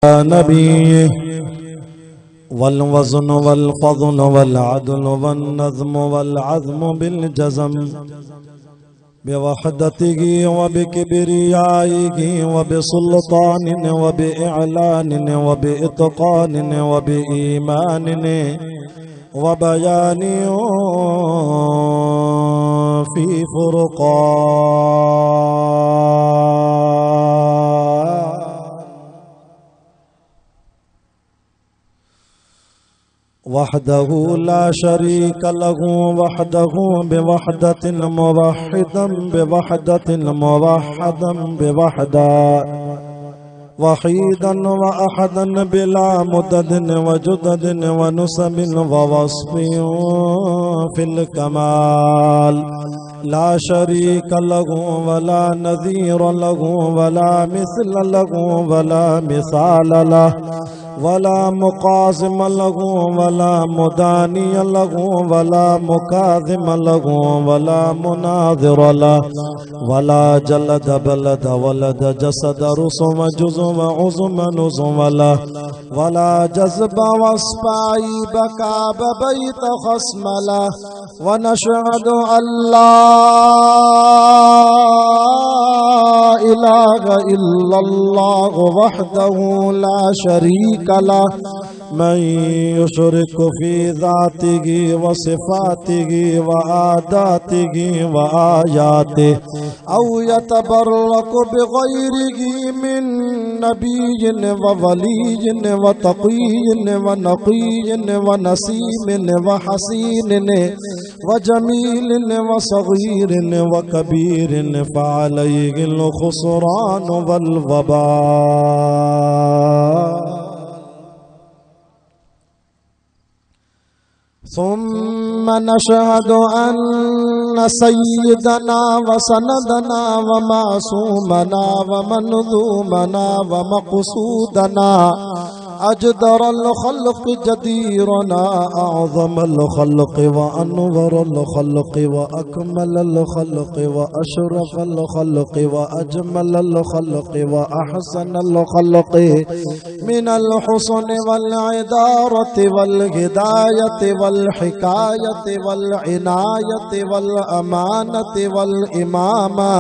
नबी वल्वज़्न वल्फ़ज़्ल वल्अद्ल वन्नज़्म वल्अज़्म बिलजज़म बिवहदतिही व बिकिब्रियाइही व बिसुल्तानिन व बिइअलानिन व बिइत्क़ानिन व बिईमानिन व बयानिन फ़ी फ़ुरक़ान वहदहु ला शरीक लहु वहदहु बिवहदतिन मुवहिदन बिवहदतिन मुवहदन बिवहदा वहीदन व अहदन बिला मुददन व जुददन व नुसबिन व वस्फिन फिल कमाल ला शरीक लहु वला नज़ीर लहु वला मिस्ल लहु वला मिसाल लहु वला मुकाज़िम लहु वला मुदानी लहु वला मुकाज़िम लहु वला मुनाज़िर लहु वला जलद बलद वलद जसद रुसुम जुज़ुम उज़ुम नुज़ुम लहु वला जज़ब वस्पाई बका बबैत खस्म लहु व नशहदु अल्ला इलाहा इल्लल्लाह वहदहु ला शरीक मन युशरिक फी ज़ातिही व सिफ़ातिही व आदातिही व आयातिही औ यतबर्रक बिग़ैरिही मिन नबिय्यिन व वलिय्यिन व तक़िय्यिन व नक़िय्यिन व नसीमिन व हसीनिन व जमीलिन व सग़ीरिन व कबीरिन फ़अलैहिल ख़ुस्रान वल वबाल सुम्मा नशहदु अन्न सय्यदना व सनदना व मासूमना व मनज़ूमना व मक़सूदना अजदरल खल्क़ जदीरना अअज़मल खल्क़ व अनवरल खल्क़ व अकमलल खल्क़ व अशरफल खल्क़ व अजमलल खल्क़ व अहसनल खल्क़ मिनल हुस्न वल इदारति वल हिदायति वल हिकायति वल इनायति वल अमानति वल इमामा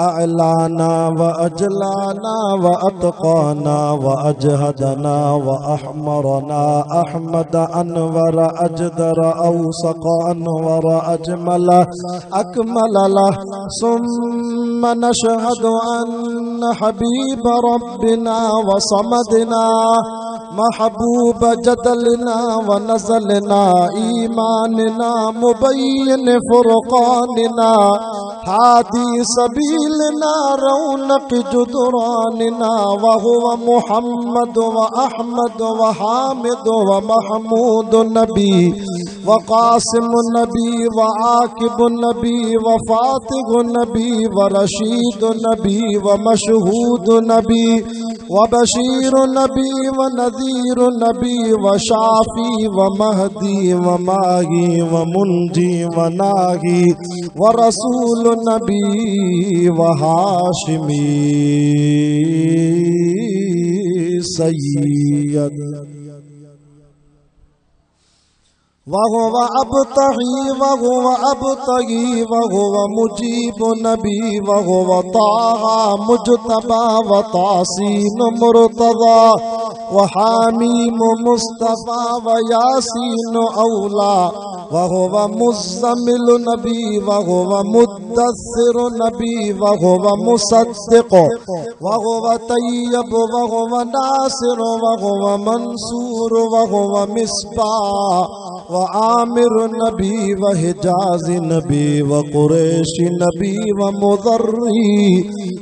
अअलाना व अजलाना व अतक़ाना व अजहदना व अहमरना अहमद अनवर अजदर औसक़ अनवर अजमल अकमल सुम्मा नशहदु अन्न हबीब रब्बिना व समदना महबूब जदलना व नज़लना ईमानना मुबय्यिन फुरक़ानना हादी सबीलना रौनक जुदरानना व हुवा मुहम्मद व अहमद व हामिद व महमूद नबी व क़ासिम नबी व आकिब नबी व फ़ातिह नबी व रशीद नबी व मशहूद नबी व बशीर नबी व नज़ीर नबी व शाफ़ी व महदी व माही व मुंजी व नाही व रसूल नबी व हाशिमी सय्यद वहुव अबतही वहुव अबतही वहुव मुजीब नबी वहुव ताहा मुजतबा व तासीन मुर्तज़ा व हामीम मुस्तफ़ा व यासीन औला वहुव मुज़्ज़मिल नबी वहुव मुद्दस्सिर नबी वहुव मुसद्दिक़ वहुव तय्यब वहुव नासिर वहुव मंसूर वहुव मिस्बाह व आमिर नबी व हिजाज नबी व कुरैशी नबी व मुज़र्री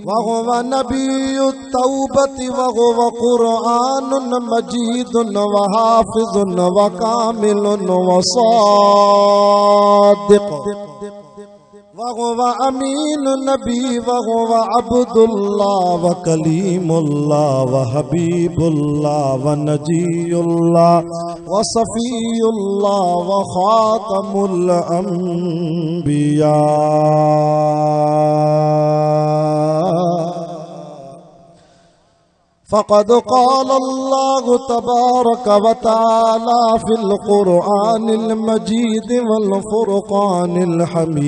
व हुव नबीय्युत तौबति व हुव क़ुरआनुन मजीदुन व हाफ़िज़ुन व कामिलुन व सादिक़ व हुव अमीन नबी व हुव अब्दुल्लाह व कलीमुल्लाह व हबीबुल्लाह व नजीयुल्लाह व सफ़ीयुल्लाह व ख़ातमुल अंबिया फ़क़द क़ाल अल्लाहु तबारक व तआला फ़िल क़ुरआनिल मजीद वल फ़ुरक़ानिल हमीद।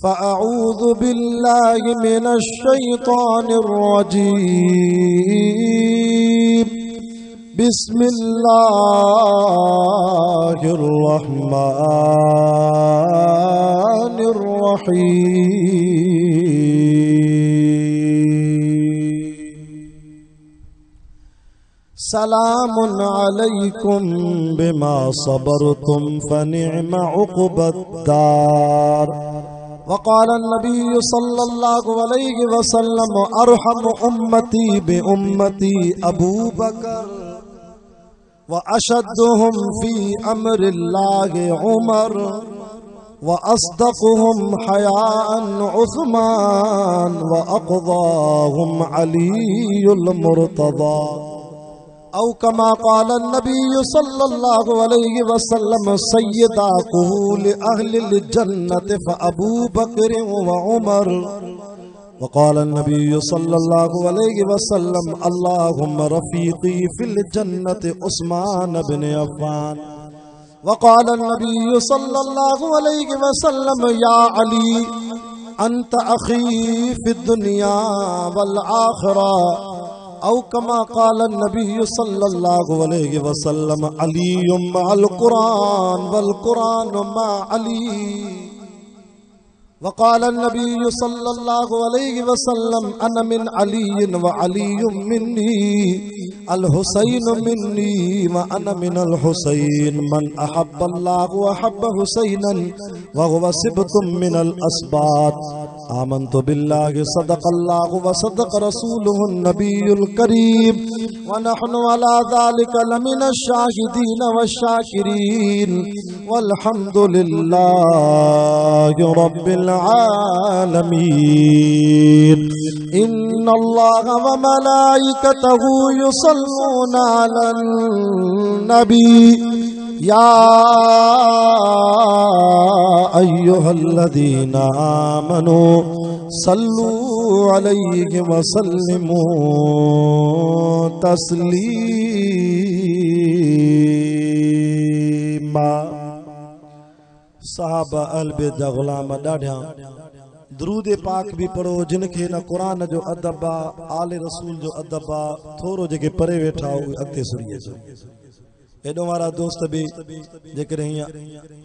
फ़अऊज़ु बिल्लाहि मिनश शैतानिर रजीम। बिस्मिल्लाहिर रहमानिर रहीम। सलामुन अलैकुम बिमा सबरतुम फनिअम उक़बद्दार। वक़ाल नबी सल्लल्लाहु अलैहि वसल्लम अरहम उम्मती बि उम्मती अबू बकर व अशद्दुहुम फी अम्रिल्लाहि उमर व अस्दक़ुहुम हयाअन उस्मान व अक़ज़ाहुम अलीयुल मुर्तज़ा। औ कमा क़ाल नबी सल्लल्लाहु अलैहि वसल्लम सय्यदा कुहूल अहलिल जन्नत फ़अबू बकर व उमर। व क़ाल नबी सल्लल्लाहु अलैहि वसल्लम अल्लाहुम्मा रफ़ीक़ी फ़िल जन्नत उस्मान बिन अफ़्फ़ान। व क़ाल नबी सल्लल्लाहु अलैहि वसल्लम या अली अंत अख़ी फ़िद दुनिया वल आख़िरा। औ कमा क़ाल नबी सल्लल्लाहु अलैहि वसल्लम अलीयुम मअल कुरान वल कुरान मा अली। व क़ाल नबी सल्लल्लाहु अलैहि वसल्लम अना मिन अलीयिन व अलीयुम मिन्नी अल हुसैन मिन्नी व अना मिनल हुसैन। मन अहब्बल्लाहु व अहब्ब हुसैनन व हुवा सिब्तुम मिनल अस्बात। आमन्तु बिल्लाहि सदक़ल्लाहु व सदक़ रसूलुहुन नबियुल करीम व नहनु अला ज़ालिका लमिनश शाहिदीन वश्शाकिरीन वल्हम्दुलिल्लाहि रब्बिल आलमीन। इन्नल्लाहा व मलाइकतहु युसल्लूना अलन नबी या अय्युहल्लज़ीना आमनू सल्लू अलैहि व सल्लिमू तस्लीमा। सहाबा अल-बेद ग़ुलाम ॾाढा दुरूद पाक भी पढ़ो जिनखे न कुरान जो अदब आ, आले रसूल जो अदब आ, थोरो जेके परे वेठा हो अॻिते सुरीए जो। एॾो वारा दोस्त भी जेकॾहिं हीअं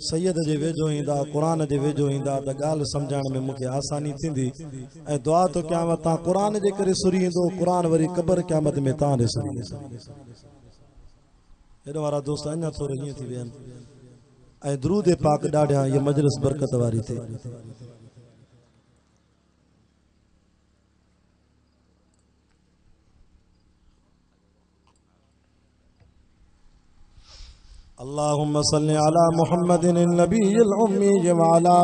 सैयद जे वेझो ईंदा, कुरान जे वेझो ईंदा त ॻाल्हि सम्झण में मूंखे आसानी थींदी। ऐं दुआ तो कयांव तव्हां कुरान जे करे सुरींदो, कुरान वरी क़बर क़यामत में तव्हां ॾे सुरींदो। एॾो वारा दोस्त अञा थोरो हीअं थी विया आहिनि। ऐं दुरूद पाक ॾाढा इहा मजलिस बरकत वारी थिए। अल्लाहुम्मा सल्लि अला मुहम्मदिन नबिय्यिल उम्मी व अला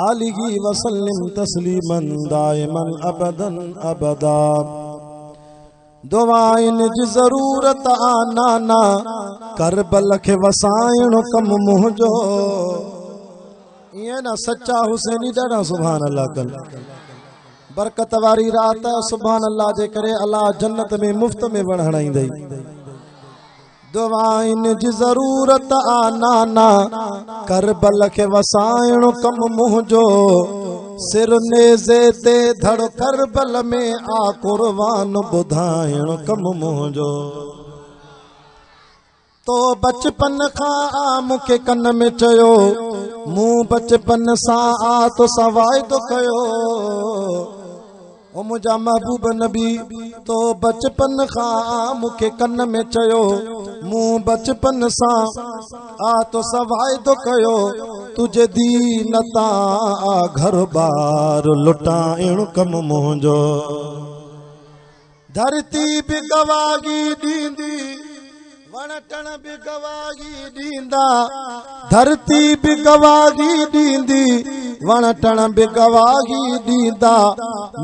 आलिहि व सल्लिम तस्लीमन दाइमन अबदन अबदा। दुआइन जी ज़रूरत आना करबल खे वसाइण कम मुंहिंजो। ईअं न सच्चा हुसैनी ॾाढा सुभान अल्लाह कल बरकत वारी रात सुभान अल्लाह जे करे अल्लाह जन्नत में मुफ्त में वण हणाईंदई। दुआइन जी ज़रूरत आना करबल खे वसाइण कम मुंहिंजो। सिर नेज़े ते धड़ करबल में आ कुर्बान ॿुधाइण कम मुंहिंजो। तो बचपन खां मूंखे कन में चयो, मूं बचपन सां आ तो सवाइदो कयो। ओ मुंहिंजा महबूब नबी तो बचपन खां मूंखे कन में चयो, मूं बचपन सां आ तो सवाइदो कयो। तुझे दीन तां घर बार लुटाइण कम मुंहिंजो। धरती भी गवाही ॾींदी, वण टण भी गवाही ॾींदा। धरती भी गवाही ॾींदी, वण टण बि गवाही ॾींदा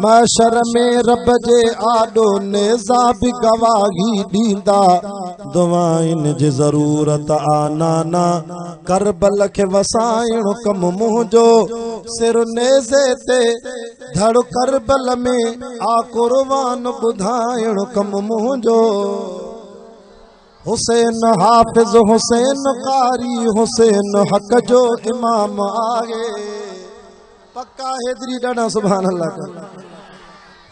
महशर में रब जे आॾो नेज़ा बि गवाही ॾींदा दुआइन जी ज़रूरत आ नाना करबल खे वसाइण कम मुंहिंजो सिर नेज़े ते धड़ करबल में आ कुर्बान ॿुधाइण कम मुंहिंजो हुसैन हाफिज हुसैन कारी हुसैन हक जो इमाम आहे पक्का हेदरी ॾाढा सुभान अल्लाह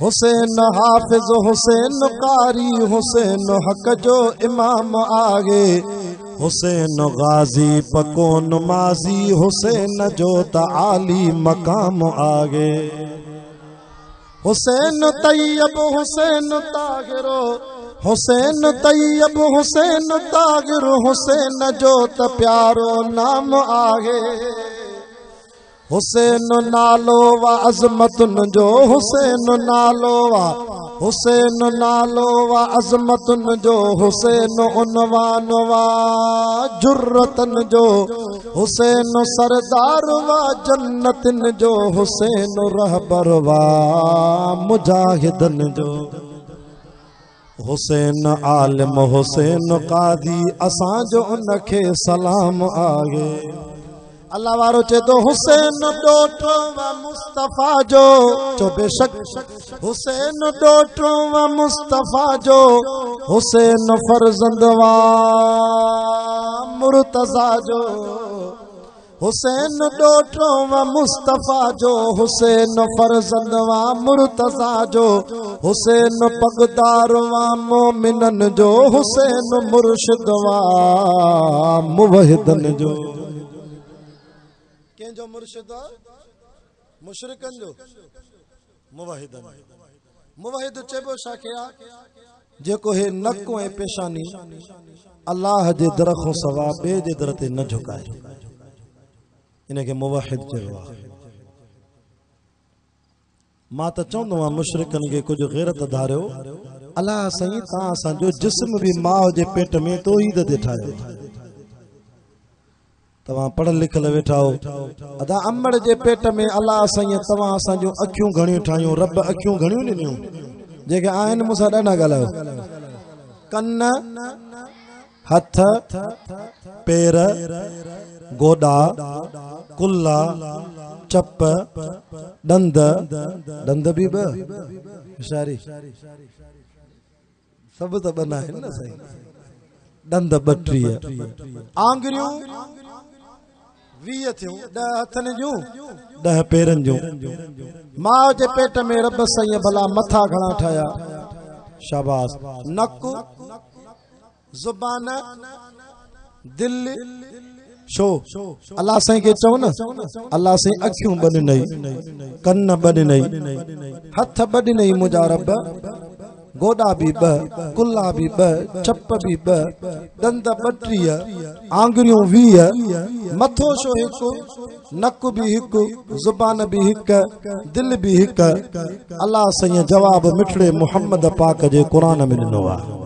हुसैन हाफिज हुसैन कारी हुसैन हक जो इमाम आहे हुसैन गाजी पकोन माजी हुसैन जो त आली मकाम आहे हुसैन तैयब हुसैन ताहिरो हुसैन तैयब हुसैन ताहिर हुसैन जो त प्यारो नाम आहे हुसैन नालो वा अज़मतुन जो हुसैन नालो वा हुसैन नालो वा अज़मतुन जो हुसैन उनवान वा जुर्रतन जो हुसैन सरदार वा जन्नतिन जो हुसैन रहबर वा मुजाहिदन जो हुसैन आलिम हुसैन कादी असां जो उनखे सलाम आहे अल्लाह वारो चे तो हुसैन डोठो व मुस्तफा जो चो बेशक हुसैन डोठो व मुस्तफा जो हुसैन फर्जंद वा मुर्तजा जो हुसैन डोठो व मुस्तफा जो हुसैन फर्जंद वा मुर्तजा जो हुसैन पगदार वा मोमिनन जो हुसैन मुर्शिद वा मुवहिदन जो जो मुर्शिद मुशरिकन जो मुवहिदन मुवहिद चेबो शाखिया जेको हे नक ऐं पेशानी अल्लाह जे दर खां सवा ॿिए जे दर ते न झुकाए इनखे मुवहिद चइबो आहे मां त चवंदो आहियां मुशरिकन खे कुझु ग़ैरत धारियो अल्लाह साईं तव्हां असांजो जिस्म बि माउ जे पेट में तौहीद ते ठाहियो तव्हां पढ़ल लिखल वेठा हो अदा अमड़ जे पेट में अल्लाह साईं तव्हां असांजूं अखियूं घणियूं ठाहियूं रब अखियूं घणियूं ॾिनियूं जेके आहिनि मूंसां ॾाढा ॻाल्हायो कन हथ पेर गोॾा कुल्ला चप ॾंद ॾंद बि ॿ होशियारी सभु त ॿ आहिनि न साईं ॾंद 32 आंगरियूं 20 थियूं 10 हथनि जूं 10 पेरनि जूं माउ जे पेट में रब साईं भला मथा घणा ठाहिया शाबाश नक ज़ुबान दिल शो अल्लाह साईं खे चओ न अल्लाह साईं अखियूं ॿ ॾिनई कन ॿ ॾिनई हथ ॿ ॾिनई मुंहिंजा रब गोॾा बि 2 कुल्ला बि 2 चप बि 2 ॾंद 32 आंगरियूं 20 मथो छो हिकु नक बि हिकु ज़ुबान बि हिकु दिल बि हिकु अल्लाह साईं जवाब मिठड़े मुहम्मद पाक जे क़ुरान में ॾिनो आहे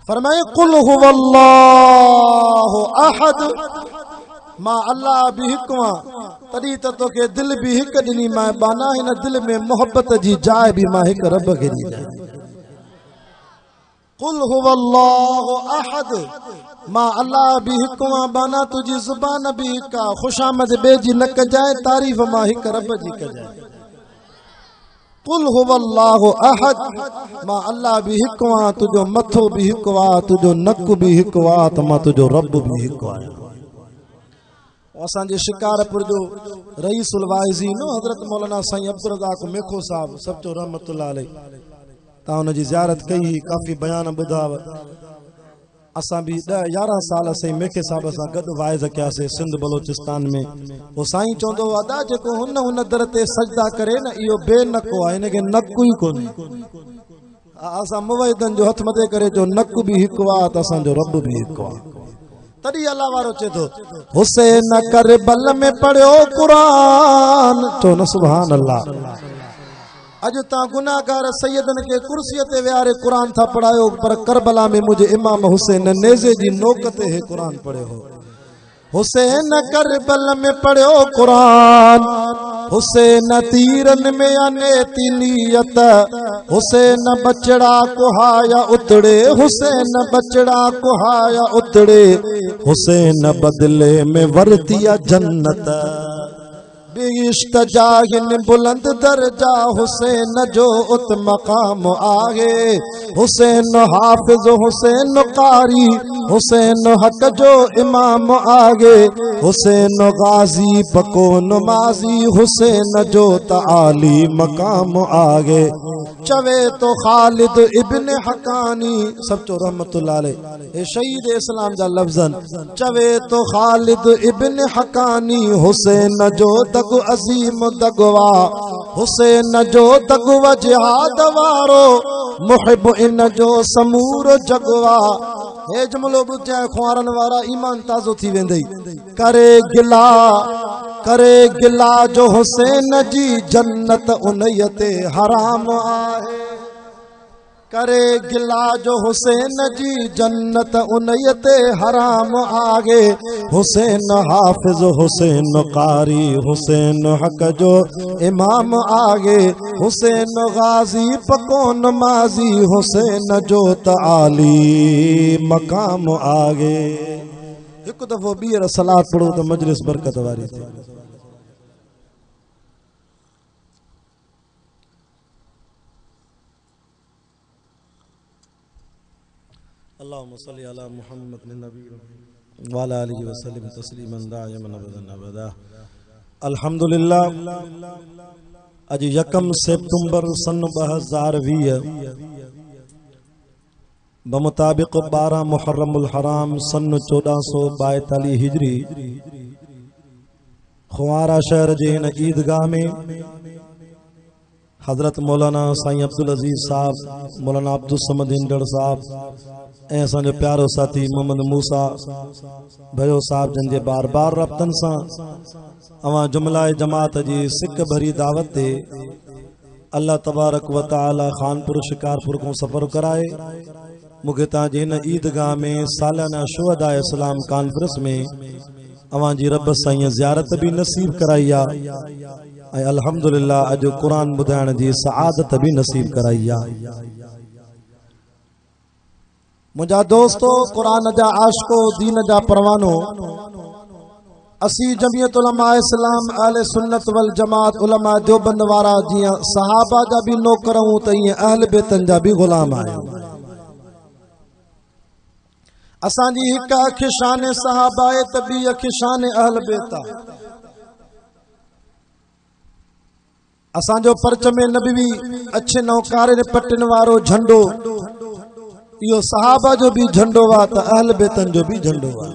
फरमाए कुल हुवल्लाहु अहद मां अल्लाह बि हिकु आहियां तॾहिं त तोखे दिल बि हिकु ॾिनी मां बाना हिन दिल में मोहब्बत जी जाइ बि मां हिकु रब खे ॾींदा कुल हुवल्लाहु अहद मां अल्लाह बि हिकु आहियां बाना तुंहिंजी ज़ुबान बि हिकु आहे ख़ुशामद ॿिए जी न कजाए तारीफ़ मां हिकु रब जी कजाए कुल हुवल्लाहु अहद मां अल्लाह बि हिकु आहियां तुंहिंजो मथो बि हिकु आहे तुंहिंजो नक बि हिकु आहे त मां तुंहिंजो रब बि हिकु आहियां असांजे शिकारपुर जो रईसुल वाइज़ीन हज़रत मौलाना साईं अब्दुल रज़ाक मेखो साहब सचो रहमतुल्लाह अलैह तव्हां हुनजी ज़ियारत कई काफ़ी बयान ॿुधाव असां बि 10-11 साल साईं मेखे साहब सां गॾु वाइज़ कयासीं सिंध बलोचिस्तान में उहो साईं चवंदो अदा जेको हुन दर ते सजदा करे न इहो बेनको आहे हिनखे नकु ई कोन्हे असां मुवहिदन जो हथ मथे करे जो नक बि हिकु आहे त असांजो रब बि हिकु आहे तॾहिं अल्लाह वारो चए थो हुसैन करबल में पढ़ियो क़ुरान चो न सुभान अल्लाह अॼु तव्हां गुनाहगार सैयदन खे कुर्सीअ ते विहारे क़ुरान था पढ़ायो पर करबला में मुंहिंजे इमाम हुसैन नेज़े जी नोक ते हे क़ुरान पढ़ियो हो हुसैन करबल में पढ़ो कुरान, हुसैन तीरन में अने तिलियत, हुसैन बचड़ा कुहाया उतड़े, हुसैन बचड़ा कुहाया उतड़े, हुसैन बदले में वरतिया जन्नत। बिगिश्त जाहिन बुलंद दर्जा हुसैन जो उत मकाम आगे, हुसैन हाफिज हुसैन कारी, हुसैन हक जो इमाम आगे, हुसैन गाजी पको नमाजी, हुसैन जो ताली मकाम आगे। चवे तो खालिद इब्न हकानी सब चो रहमतुल्लाह अलैह शहीद इस्लाम जा लफ्जन, चवे तो खालिद इब्न हकानी, हुसैन जो दगु अजीम दगवा, हुसैन जो दगवा जिहाद वारो, मुहिब इन जो समूर जगवा। हे जुमलो बुझे ख्वारन वारा ईमान ताज़ो थी वेंदई। करे गिला जो हुसैन जी जन्नत उनयते हराम आहे, करे गिला जो हुसैन जी जन्नत उनयते हराम आगे। हुसैन हाफिज हुसैन कारी, हुसैन हक जो इमाम आगे, हुसैन गाजी पको नमाजी, हुसैन जो ताली मकाम आगे। एक दफो बीर सलात पढ़ो तो मजलिस बरकत वारी थी। अल्लाहुम्मा सल्ली अला मुहम्मद नबी व अला आलिहि व सल्लिम तस्लीमन दाइमन अबदन अबदा। अल्हम्दुलिल्लाह अज 1 सितंबर सन 2020 बमुताबिक 12 मुहर्रमुल हराम सन 1442 हिजरी ख्वारा शहर जे इन ईदगाह में हजरत मौलाना साईं अब्दुल अजीज साहब, मौलाना अब्दुल समद इंदड़ साहब ऐं असांजो प्यारो साथी मोहम्मद मूसा भयो साहब जन जे बार बार रब्तन सां अवां जुमलाए जमात जी सिक भरी दावत ते अल्लाह तबारक व तआला खानपुर शिकारपुर को सफ़र कराए मूंखे तव्हांजे हिन ईदगाह में सालाना शुहदा इस्लाम कॉन्फ्रेंस में अवां जी रब साईं ज़ियारत भी नसीब कराई आहे। अल्हम्दुलिल्लाह अज कुरान बुधाइण जी सआदत भी नसीब कराई आहे। मुझा दोस्तों, कुरान जा आशिको, दीन जा परवानो, असी जमियत उलमा इस्लाम अहले सुन्नत वल जमात उलमा देवबंद वारा जियां सहाबा जा भी नौकर हूं त ईअं अहल बेतन जा भी गुलाम आहियूं। असांजी हिक अख शान सहाबा आहे त ॿी अख शान अहल बेत आहे। असांजो परचम नबवी अच्छे नौकारे पटिन वारो झंडो इहो सहाबा जो भी झंडो वा त अहल बेतन जो भी झंडो वा।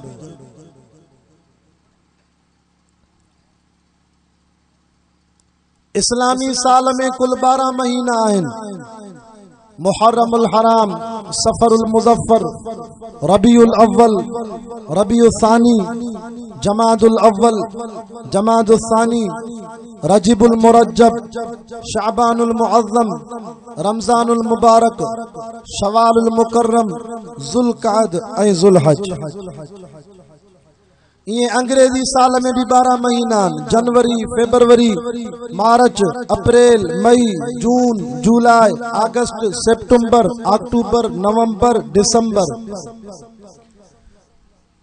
इस्लामी साल में कुल 12 महीना आहिनि। मुहर्रमुल हराम, सफरुल मुज़फ्फर, रबीउल अव्वल, रबीउल सानी, जमादुल अव्वल, जमादुल सानी, रजबुल मुरज्जब, शाबानुल मुअज़्ज़म, रमजानुल मुबारक, शवालुल मुकर्रम, ज़ुल्क़अद ऐं ज़ुल्हज। ये अंग्रेजी साल में भी 12 महीना, जनवरी, फरवरी, मार्च, अप्रैल, मई, जून, जुलाई, अगस्त, सितंबर, अक्टूबर, नवंबर, दिसंबर।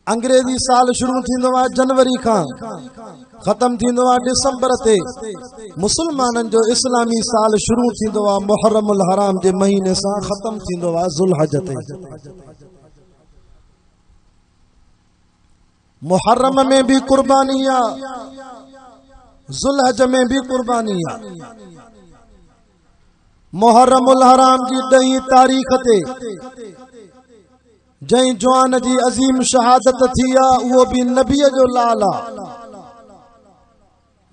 अंग्रेजी साल शुरू थींदो आहे जनवरी का, खत्म थींदो आहे दिसंबर ते। मुसलमानन जो इस्लामी साल शुरू थींदो आहे मुहर्रमुल हराम जे महीने सां, खत्म थींदो आहे ज़ुल्हज ते। मुहर्रम में भी कुर्बानी आ, ज़ुल्हज में भी कुर्बानी आ। मुहर्रमुल हराम जी 10 तारीख ते जई जवान जी अजीम शहादत थी आ, वो भी नबी जो लाला,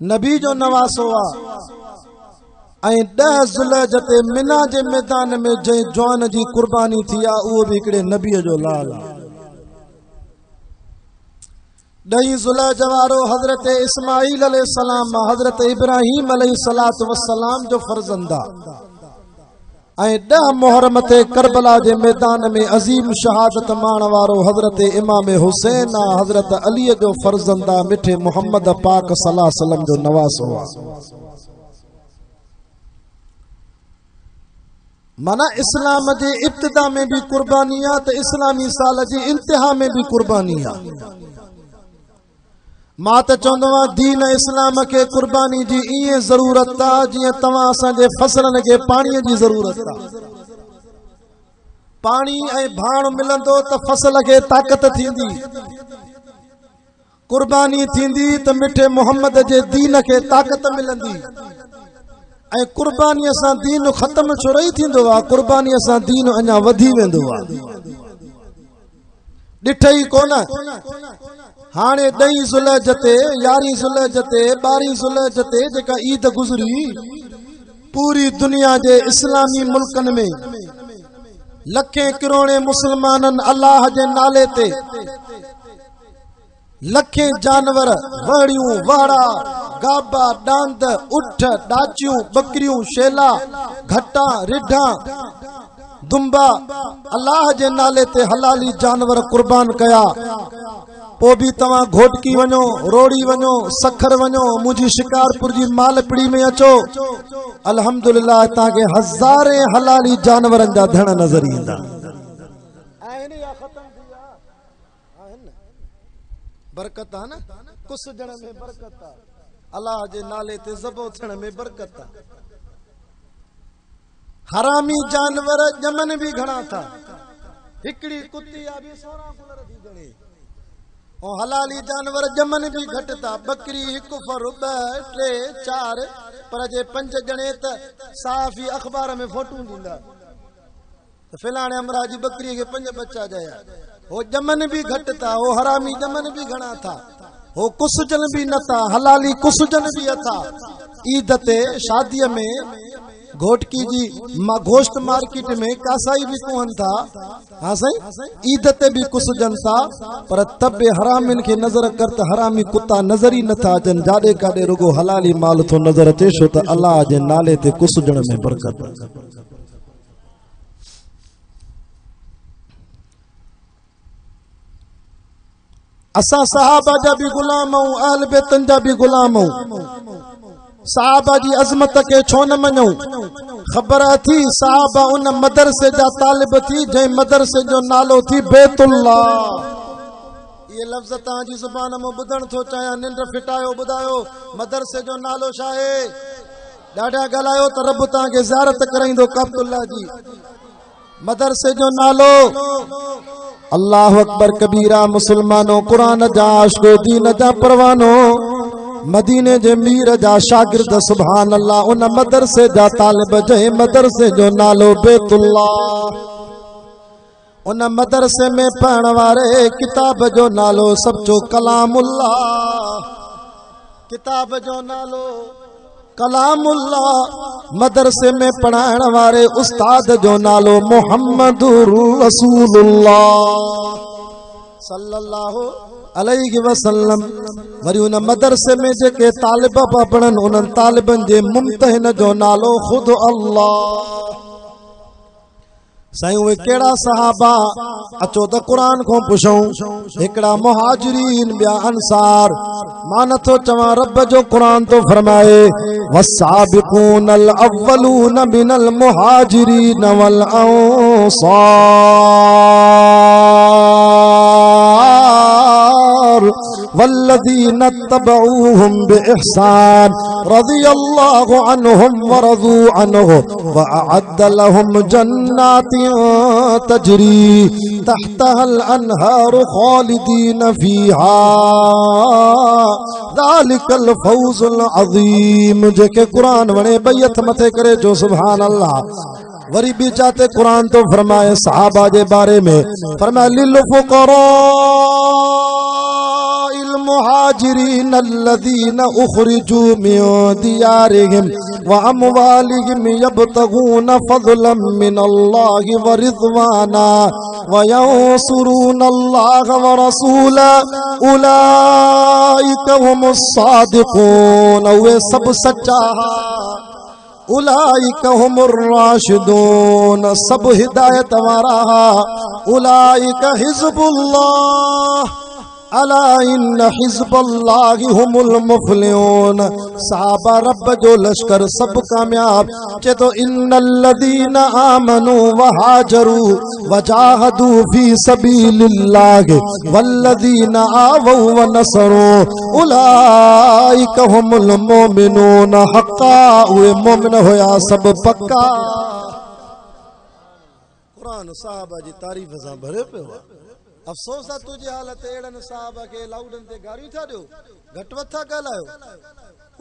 नबी जो नवासो आ। 10 ज़ुल्हज ते मिना जे मैदान में जई जवान जी कुर्बानी थी आ, वो भी हिकड़े नबी जो लाला। 10 ज़ुल्हज वारो हजरत इस्माइल अलैहिस्सलाम, हजरत इब्राहिम अलैहिस्सलातु वस्सलाम जो फर्जंदा। ऐं 10 मुहर्रम ते करबला जे मैदान में अजीम शहादत मान वारो हज़रत इमाम हुसैन हज़रत अली जो फर्जंदा मिठे मोहम्मद पाक सल्लल्लाहु अलैहि वसल्लम जो नवासो माना इस्लाम जे इब्तिदा में भी कुर्बानी आ तो इस्लामी साल जी इंतिहा में भी कुर्बानी आ मां त चवंदो आहियां दीन इस्लाम के कुर्बानी जी इएं ज़रूरत आ जीअं तव्हां असांजे फसलनि खे पाणीअ जी ज़रूरत आ पाणी ऐं भाण मिलंदो त फसल खे ताक़त थींदी कुर्बानी थींदी त मिठे मोहम्मद जे दीन खे ताक़त मिलंदी ऐं कुर्बानीअ सां दीन ख़त्म छो रही थींदो आहे कुर्बानीअ सां दीन अञा वधी वेंदो आहे ॾिठई कोन हाणे 10 ज़ुल्हज ते 11 ज़ुल्हज ते 12 ज़ुल्हज ते जेका ईद गुज़री पूरी दुनिया जे इस्लामी मुल्कनि में लखे करोड़े मुसलमाननि अल्लाह जे नाले ते लखे जानवर वड़ियूं वाड़ा गाबा डांद उठ डाचियूं बकरियूं शेला घटा रिढा दुंबा अल्लाह जे नाले ते हलाली जानवर कुर्बान कया पो भी तवा घोटकी वनो रोड़ी वनो सखर वनो मुझी शिकारपुर जी मालपड़ी में अचो अल्हम्दुलिल्लाह ताके हजारे हलाली जानवरन जा धण नजर ईंदा आहिन या खत्म थिया आहिन बरकत आ न कुछ जण में बरकत आ अल्लाह जे नाले ते ज़बो थियण में बरकत आ हरामी जानवर जमन भी घणा था हिकड़ी कुत्ती आ भी 16 फुलर थी जणे ओ हलाली जानवर जमन भी घट था बकरी 1 फर 2 3 4 पर जे 5 जणे त साफ़ ही अखबार में फोटो दींदा तो फिलाने अमरा जी बकरी के 5 बच्चा जाया वो जमन भी घट था वो हरामी जमन भी घणा था वो कुसजन भी न था हलाली कुसजन भी था ईद ते शादी में घोटकी जी गोश्त मार्केट में कासाई भी कोहन था हाँ सही ईद ते भी कुसजन था पर तब हरामिन के नजर कर त हरामी कुत्ता नजर ही न था जन जाडे काडे रुगो हलाली माल तो नजर अचे छो त अल्लाह जे नाले ते कुसजन में बरकत असा सहाबा जा भी गुलाम हूं अहल बैतन जा भी गुलाम हूं साहबा जी अजमत के छो न मनो खबर थी साहबा उन मदरसे जा तालिब थी जै मदरसे जो नालो थी बैतुल्लाह ये लफ्ज ता जी जुबान में बुधण थो चाया निंड फिटायो बुधायो मदरसे जो नालो शाहे डाडा गलायो तो रब ता के ज़ियारत कराइंदो काबतुल्लाह जी मदरसे जो नालो अल्लाह अकबर कबीरा मुसलमानों कुरान जा आशिको दीन जा परवानो मदीने जे मीर जा शागिर्द सुभान अल्लाह उन मदरसे जा तालिब जे मदरसे जो नालो बैतुल्लाह उन मदरसे में पढ़ण वारे किताब जो नालो सच्चो कलामुल्लाह किताब जो नालो कलामुल्लाह मदरसे में पढ़ाइण वारे उस्ताद जो नालो मुहम्मदुर रसूलुल्लाह सल्लल्लाहु अलैहि वसल्लम वरी उन मदरसे में जेके तालिब पढ़न उन तालिबन जे मुम्तहिन जो नालो खुद अल्लाह साईं वे केड़ा सहाबा अचो त कुरान को पुछूं एकड़ा मुहाजिरीन बिया अंसार मान तो चवा रब जो कुरान तो फरमाए वसाबिकूनल अव्वलून मिनल मुहाजिरीन वल अंसार वल्लज़ीन तबऊहुम बिइहसान रज़ियल्लाहु अन्हुम व रज़ू अन्हु व अअद्द लहुम जन्नातिन तजरी तहतहल अनहार खालिदीन फीहा ज़ालिकल फौज़ुल अज़ीम जेके कुरान वणे बैत मथे करे जो सुभान अल्लाह वरी भी चाहते कुरान तो फरमाए सहाबा के बारे में फरमाया लिल फुकरा मुहाजिरीन अल्लज़ीना उखरिजू मिन दियारिहिम व अमवालिहिम यब्तगून फज़लन मिनल्लाहि व रिज़वाना व यंसुरूनल्लाह व रसूलहु उलाइका हुमुस सादिकून वे सब सच्चा उलाइका हुमुर राशिदून, सब हिदायत वारा, उलाइका हिज़्बुल्लाह, अला इन्न हिज़्बल्लाहि हुमुल मुफ़्लिहून। साहबा रब जो लश्कर सब कामयाब। चे तो इन्नल्लज़ीना आमनू वहाजरू वजाहदू फी सबीलिल्लाहि वल्लज़ीना आवौ वनसरू उलाइका हुमुल मोमिनून हक़्क़ा। उहे मोमिन होया सब पक्का। कुरान साहबा जी तारीफ़ सां भरे पियो आहे। अफ़सोस आहे तुंहिंजी हालत अहिड़नि साहब खे लाउडनि ते गारियूं था ॾियो, घटि वधि था ॻाल्हायो।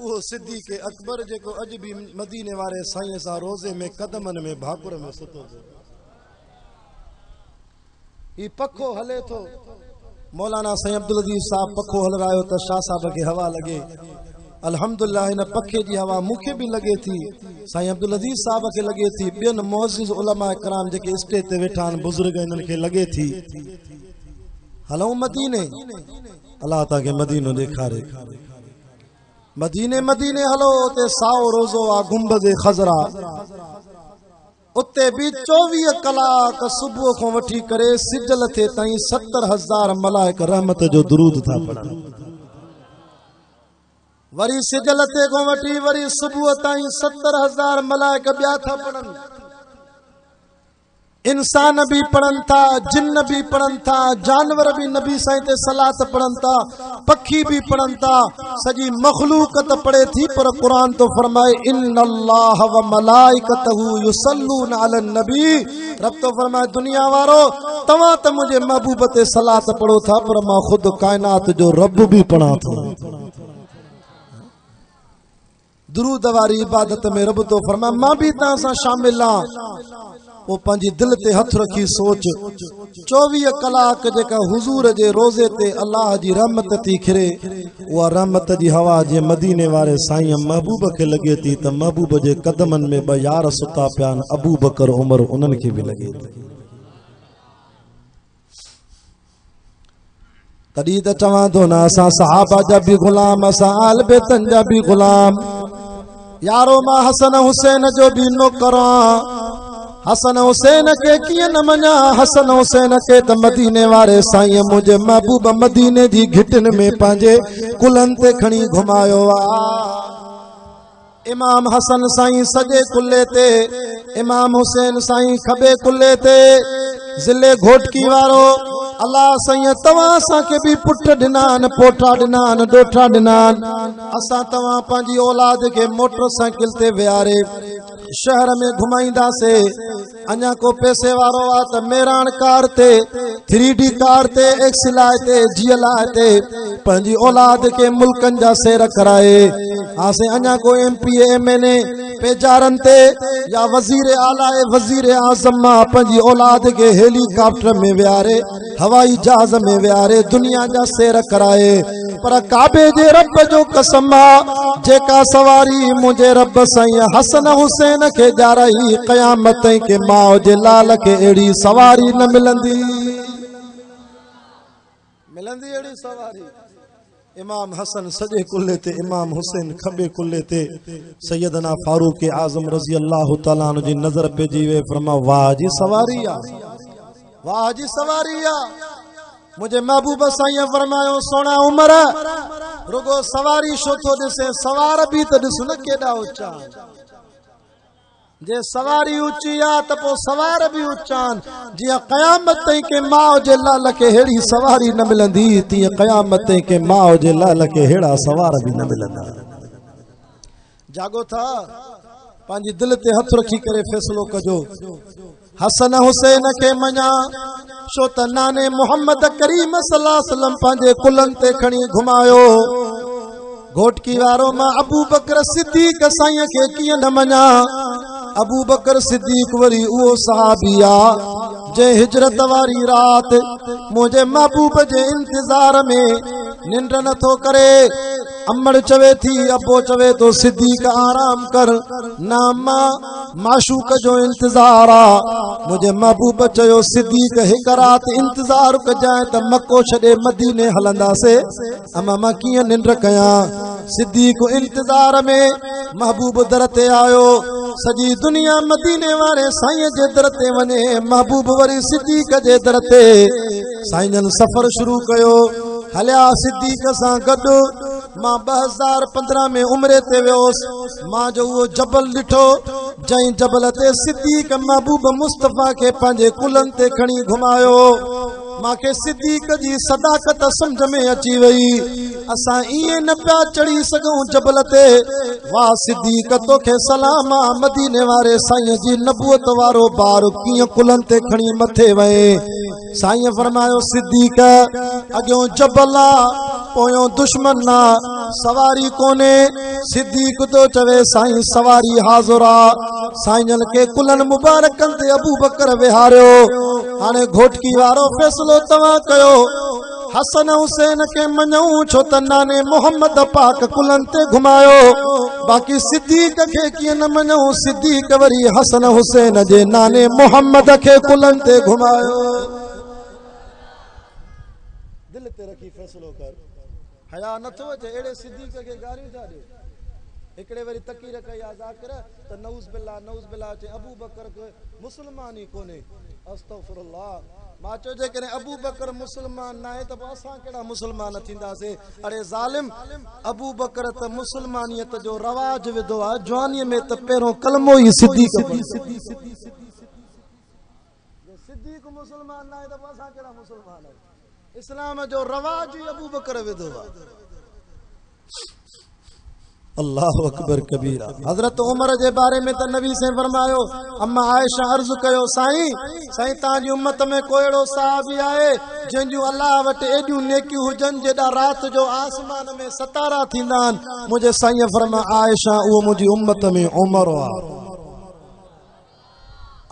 उहो सिद्दीक़ अकबर जेको अॼु बि मदीने वारे साईं सां रोज़े में कदमनि में भाकुर में सुतो पियो। ही पखो हले थो। मौलाना साईं अब्दुल अज़ीज़ साहब पखो हलरायो त शाह साहब खे हवा लॻे। अल्हम्दुलिल्लाह हिन पखे जी हवा मूंखे बि लॻे थी, साईं अब्दुल अज़ीज़ साहब खे लॻे थी, ॿियनि मुअज़्ज़िज़ उलमा इकराम जेके स्टेज ते वेठा आहिनि बुज़ुर्ग इन्हनि खे लॻे थी। हलूं मदीने, अल्लाह तव्हांखे मदीनो ॾेखारे। मदीने मदीने हलो, उते साओ रोज़ो आहे गुंबद ख़ज़रा। उते बि 24 कलाक सुबुह खां वठी करे सिज लथे ताईं 70,000 मलाइक रहमत जो दुरूद था पढ़नि। वरी सिज लथे खां वठी वरी सुबुह ताईं 70,000 मलाइक ॿिया था पढ़नि। इंसान भी पढ़न था, जिन्न भी पढ़न था, जानवर भी नबी साईं ते सलात पढ़न था, पखी भी पढ़न था, सजी मखलूकत पढ़े थी। पर कुरान तो फरमाए इन्नल्लाह व मलाइकतहु युसल्लून अलन नबी। रब तो फरमाए दुनिया वारो तवां त मुझे महबूब ते सलात पढ़ो था, पर मां खुद कायनात जो रब भी पढ़ा थो। दुरूद वारी इबादत में रब तो फरमाए मां भी तव्हां सां शामिल आं। वो पंहिंजी दिल ते हथ रखी सोच, 24 कलाक जेका हुजूर जे रोज़े ते अल्लाह जी रहमत थी खिरे, उहा रहमत जी हवा जे मदीने वारे साईं महबूब खे लॻे थी त महबूब जे कदमनि में 2 यार सुता पिया आहिनि, अबू बकर उमर, उन्हनि खे बि लॻे थी। तॾहिं त चवां थो न असां सहाबा जा बि ग़ुलाम, असां आल बैतन जा बि ग़ुलाम। यारो मां हसन हुसैन जो बि नौकर आं। हसन हुसैन के किए न मञा, हसन हुसैन के त मदीने वारे साईं मुझे महबूब मदीने जी घिटन में पंहिंजे कुलन ते खणी घुमायो आ। इमाम हसन साईं सजे कुल्ले ते, इमाम हुसैन साईं खबे कुल्ले ते। ज़िले घोटकी वारो अल्लाह साईं तव्हां असांखे बि पुट ॾिनान, पोटा ॾिनान, ॾोठा ॾिनान। असां तव्हां पंहिंजी औलाद खे मोटरसाइकिल ते विहारे शहर में घुमाईंदासे। अञा को पैसे वारो आहे त मेरान कार ते, 3D कार ते, एक्सिलाए ते, जीएलाए ते पंहिंजी औलाद खे मुल्कनि जा सैर कराए। आसे अञा को MP MNA पेजारनि ते या वज़ीर आला वज़ीर आज़म मां पंहिंजी औलाद खे हेलीकॉप्टर में विहारे, हवाई जहाज में विहारे दुनिया जा सैर कराए। पर काबे जे रब जो कसम आ, जेका सवारी मुझे रब साईं हसन हुसैन खे ॼाराई, क़यामत के माउ जे लाल खे अहिड़ी सवारी न मिलंदी। मिलंदी अहिड़ी सवारी। इमाम हसन सजे कुल्ले ते, इमाम हुसैन खबे कुल्ले ते। सैयदना फारूक आज़म रज़ी अल्लाह तआला अन्हु जी नज़र पइजी वे। फरमा वाह जी सवारी आ, वाह जी सवारी आ। मुझे महबूब साईं फरमायो सोना उमर रुगो सवारी छो थो ॾिसे, सवार बि त ॾिस न केॾा ऊचा। जे सवारी ऊची आ त पोइ सवार बि ऊचा आहिनि। जीअं क़यामत ताईं के माउ जे लाल खे अहिड़ी सवारी न मिलंदी, तीअं क़यामत ताईं के माउ जे लाल खे अहिड़ा सवार बि न मिलंदा। जागो था, पंहिंजी दिल ते हथ रखी करे फ़ैसिलो कजो। हसन हुसैन खे मञा, छो त नाने मोहम्मद करीम सल्लल्लाहु अलैहि वसल्लम पंहिंजे कुलनि ते खणी घुमायो। घोटकी वारो मां अबू बकर सिद्दीक़ साईं खे कीअं न मञा। अबू बकर सिद्दीक़ वरी उहो सहाबी आ जे हिजरत वारी रात मुझे महबूब जे इंतजार में निंड नथो करे। अमड़ चवे थी, अबो चवे तो सिद्दीक़ आराम कर, ना मां माशूक जो इंतजार आ। मुझे महबूब चयो सिद्दीक़ हिक रात इंतजार कजाए त मक्को छॾे मदीने हलंदासे। अमा मां कीअं निंड कयां। सिद्दीक़ इंतजार में महबूब दर ते आयो। सजी दुनिया मदीने वारे साईं जे दर ते वने महबूब वरी सिद्दीक जे दर ते साईं सफ़र शुरू कयो हलिया सिद्दीक सां गॾु मां 2015 में उम्रे ते वियोसि मां जो वो जबल ॾिठो जंहिं जबल ते सिद्दीक महबूब मुस्तफ़ा खे पंहिंजे कुलनि ते खणी घुमायो मांखे सिद्दीक जी सदाकत समझ में अची वई असां इएं न पिया चढ़ी सघूं जबल ते वाह सिद्दीक तोखे सलाम आ मदीने वारे साईं जी नबूअत वारो बार कीअं कुलनि ते खणी मथे वए साईं फरमायो सिद्दीक अॻियों जबल आ पोयों दुश्मन आ सवारी कोने सिद्दीक तो चवे साईं सवारी हाज़ुर आ साईं के कुलनि मुबारकनि ते अबू बकर विहारियो हाणे घोटकी वारो फैसलो तव्हां कयो हसन हुसैन के मञूं छो त नाने मोहम्मद पाक कुलनि ते घुमायो बाक़ी सिद्दीक खे कीअं न मञूं सिद्दीक वरी हसन हुसैन जे नाने मोहम्मद खे कुलनि ते घुमायो दिल ते रखी फैसलो कर हया नथो अचे अहिड़े सिद्दीक खे गारियूं था ॾियो हिकिड़े वरी तकीर कई आहे ज़ाकिर त नऊज़ बिल्ला अचे अबू बकर के मुस्लमान ई कोन्हे अस्तगफिरुल्लाह मां चयो जेकॾहिं अबू बकर मुस्लमान न आहे त पोइ असां कहिड़ा मुस्लमान थींदासीं अरे ज़ालिम अबू बकर त मुस्लमानियत जो रवाज विधो आहे जवानीअ में त पहिरों कलमो ई सिद्दीक मुस्लमान न आहे त पोइ असां कहिड़ा मुस्लमान आहियूं इस्लाम जो रवाज ही अबू बकर विधो अल्लाह अकबर कबीरा हजरत उमर जे बारे में त नबी से फरमायो अम्मा आयशा अर्ज कयो साईं तांजी उम्मत में कोई अहिड़ो सहाबी आहे जंहिंजूं अल्लाह वटि एॾियूं नेकियूं हुजनि जेॾा राति जो आसमान में सतारा थींदा आहिनि मुंहिंजे साईं फरमा आयशा उहो मुंहिंजी उम्मत में उमर आहे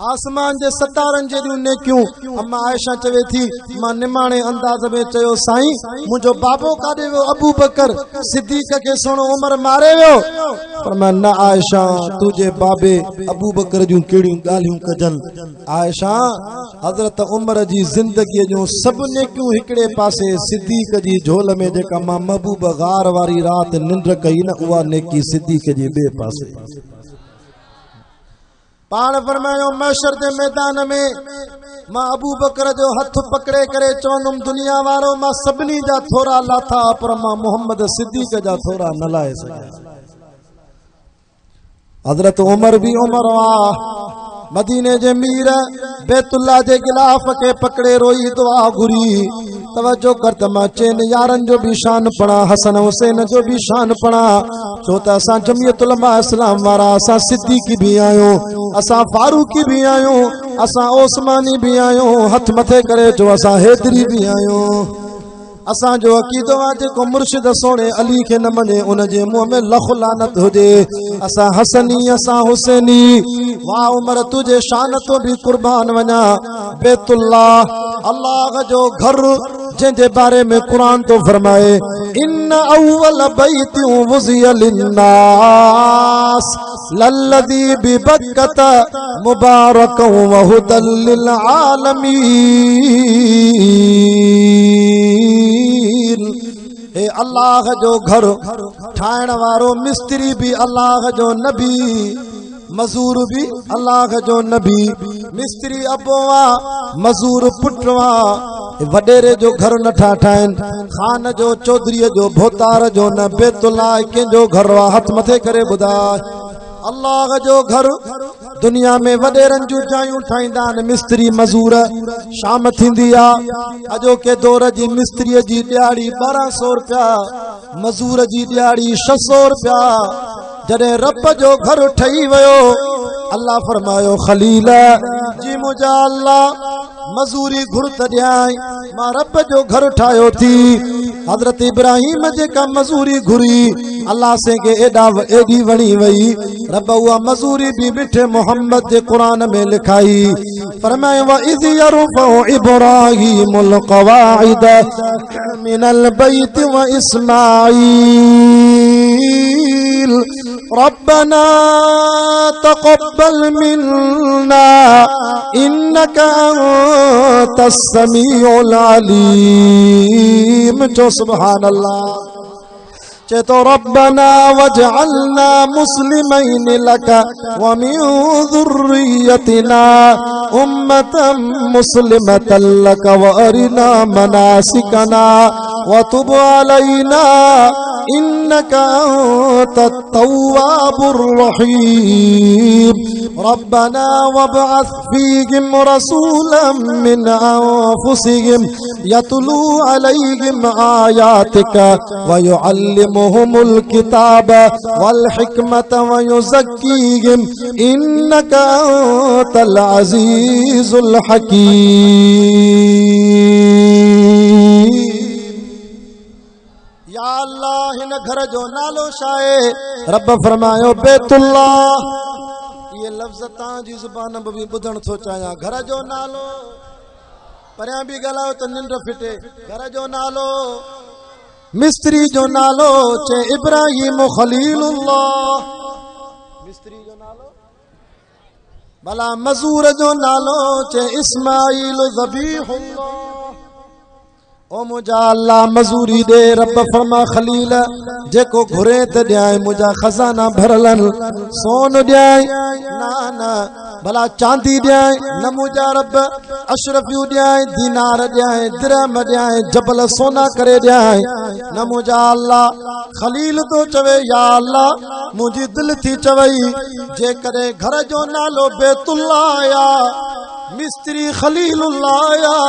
आसमान जे सतारनि जहिड़ियूं नेकियूं अम्मा आयशा चवे थी मां निमाणे अंदाज़ में चयो साईं मुंहिंजो बाबो काॾे वियो अबू बकर सिद्दीक खे सुहिणो उमर मारे वियो पर मां न आयशा तुंहिंजे बाबे अबू बकर जूं कहिड़ियूं ॻाल्हियूं कजनि आयशा हज़रत उमर जी ज़िंदगीअ जूं सभु नेकियूं हिकिड़े पासे सिद्दीक जी झोल में जेका मां महबूब गार वारी राति निंड कई न उहा नेकी सिद्दीक जे ॿिए पासे पाण फरमायो महशर जे मैदान में मां अबू बकर जो हथ पकड़े करे चवंदुमि दुनिया वारो मां सभिनी जा थोरा लाथा पर मां मोहम्मद सिद्दीक जा थोरा न लाहे सघिया हज़रत उमर भी उमर आ मदीने जे मीर बैतुल्लाह जे गिलाफ के पकड़े रोई दुआ घुरी तवज्जो कर त मां चेन यारन जो भी शान पढ़ा हसन हुसैन जो भी शान पढ़ा छो त असां जमियत उलमा इस्लाम वारा असां सिद्दीकी भी आहियूं असां फारूकी भी आहियूं असां ओस्मानी भी आहियूं हथ मथे करे जो असां हैदरी भी आहियूं असां जो अकीदो आहे जेको मुर्शिद सोने अली के न मने उन जे मुंह में लख लानत हुजे असां हसनी असां हुसैनी वाह उमर तुझे शान तो भी कुर्बान वना बैतुल्लाह अल्लाह जो घर जिनके बारे में कुरान तो फरमाए इन अव्वल बैति वुज़िया लिन्नास लल्लज़ी बिबक्कत मुबारकन व हुदल लिल आलमीन ए अल्लाह जो घर ठाहिण वारो मिस्त्री भी अल्लाह जो नबी मजूर भी अल्लाह जो नबी मिस्त्री अबोआ मजूर पुटवा वडेरे जो घर न ठाहिन खान जो चौधरी जो भोतार जो न बैतुल्लाह कंहिंजो घर वा हथ मथे करे ॿुधाए अल्लाह जो घर दुनिया में वडेरन जूं जायूं ठाहींदा आहिनि मिस्त्री मजूर शाम थींदी आहे अॼोके दौर जी मिस्त्रीअ जी दिहाड़ी 1200 रुपया मजूर जी दिहाड़ी 600 रुपया जॾहिं रब जो घर ठही वियो अल्लाह फरमायो खलील जी मुंहिंजा अल्लाह मजूरी घुर त ॾियाई मां रब जो घर ठाहियो थी हज़रत इब्राहिम जेका मजूरी घुरी अल्लाह से के एडी वणी वई रब उहा मजूरी भी मिठे मोहम्मद जे कुरान में लिखाई फरमाए व इज़ यरफउ इब्राहीमुल क़वाइद मिनल बैत व इस्माईल रब्बना तक़ब्बल मिन्ना इन्नका अंतस समीउल अलीम जो सुभान अल्लाह چتو ربنا وجعلنا مسلمين لك ومن ذريتنا أمة مسلمة لك وأرنا مناسكنا وتب علينا إنك أنت التواب الرحيم ربنا وابعث فيهم رسولا من أنفسهم يتلو عليهم آياتك ويعلمهم الكتاب والحكمة ويزكيهم إنك أنت العزيز الحكيم या अल्लाह हिन घर जो नालो शाए रब फरमायो बैतुल्लाह ये लफ्ज़ तां जी ज़ुबान भी ॿुधण थो चाहियां घर जो नालो परियां बि ॻाल्हायो त निंड फिटे घर जो नालो मिस्त्री जो नालो चे इब्राहिम खलीलुल्लाह मिस्त्री जो नालो भला मज़ूर जो नालो चे इस्माइल ज़बीहुल्लाह ओ मुझा अल्लाह मजूरी दे रब फरमा खलील जेको घुरे त ॾियाए मुझा खजाना भरलन सोन ॾियाए ना ना भला चांदी ॾियाए न मुझा रब अशरफियूं ॾियाए दीनार ॾियाए दिरहम ॾियाए जबल सोना करे ॾियाए न मुझा अल्लाह खलील तो चवे या अल्लाह मुंहिंजी दिलि थी चवई जेकॾहिं घर जो नालो बैतुल्लाह या मिस्त्री खलीलुल्लाह या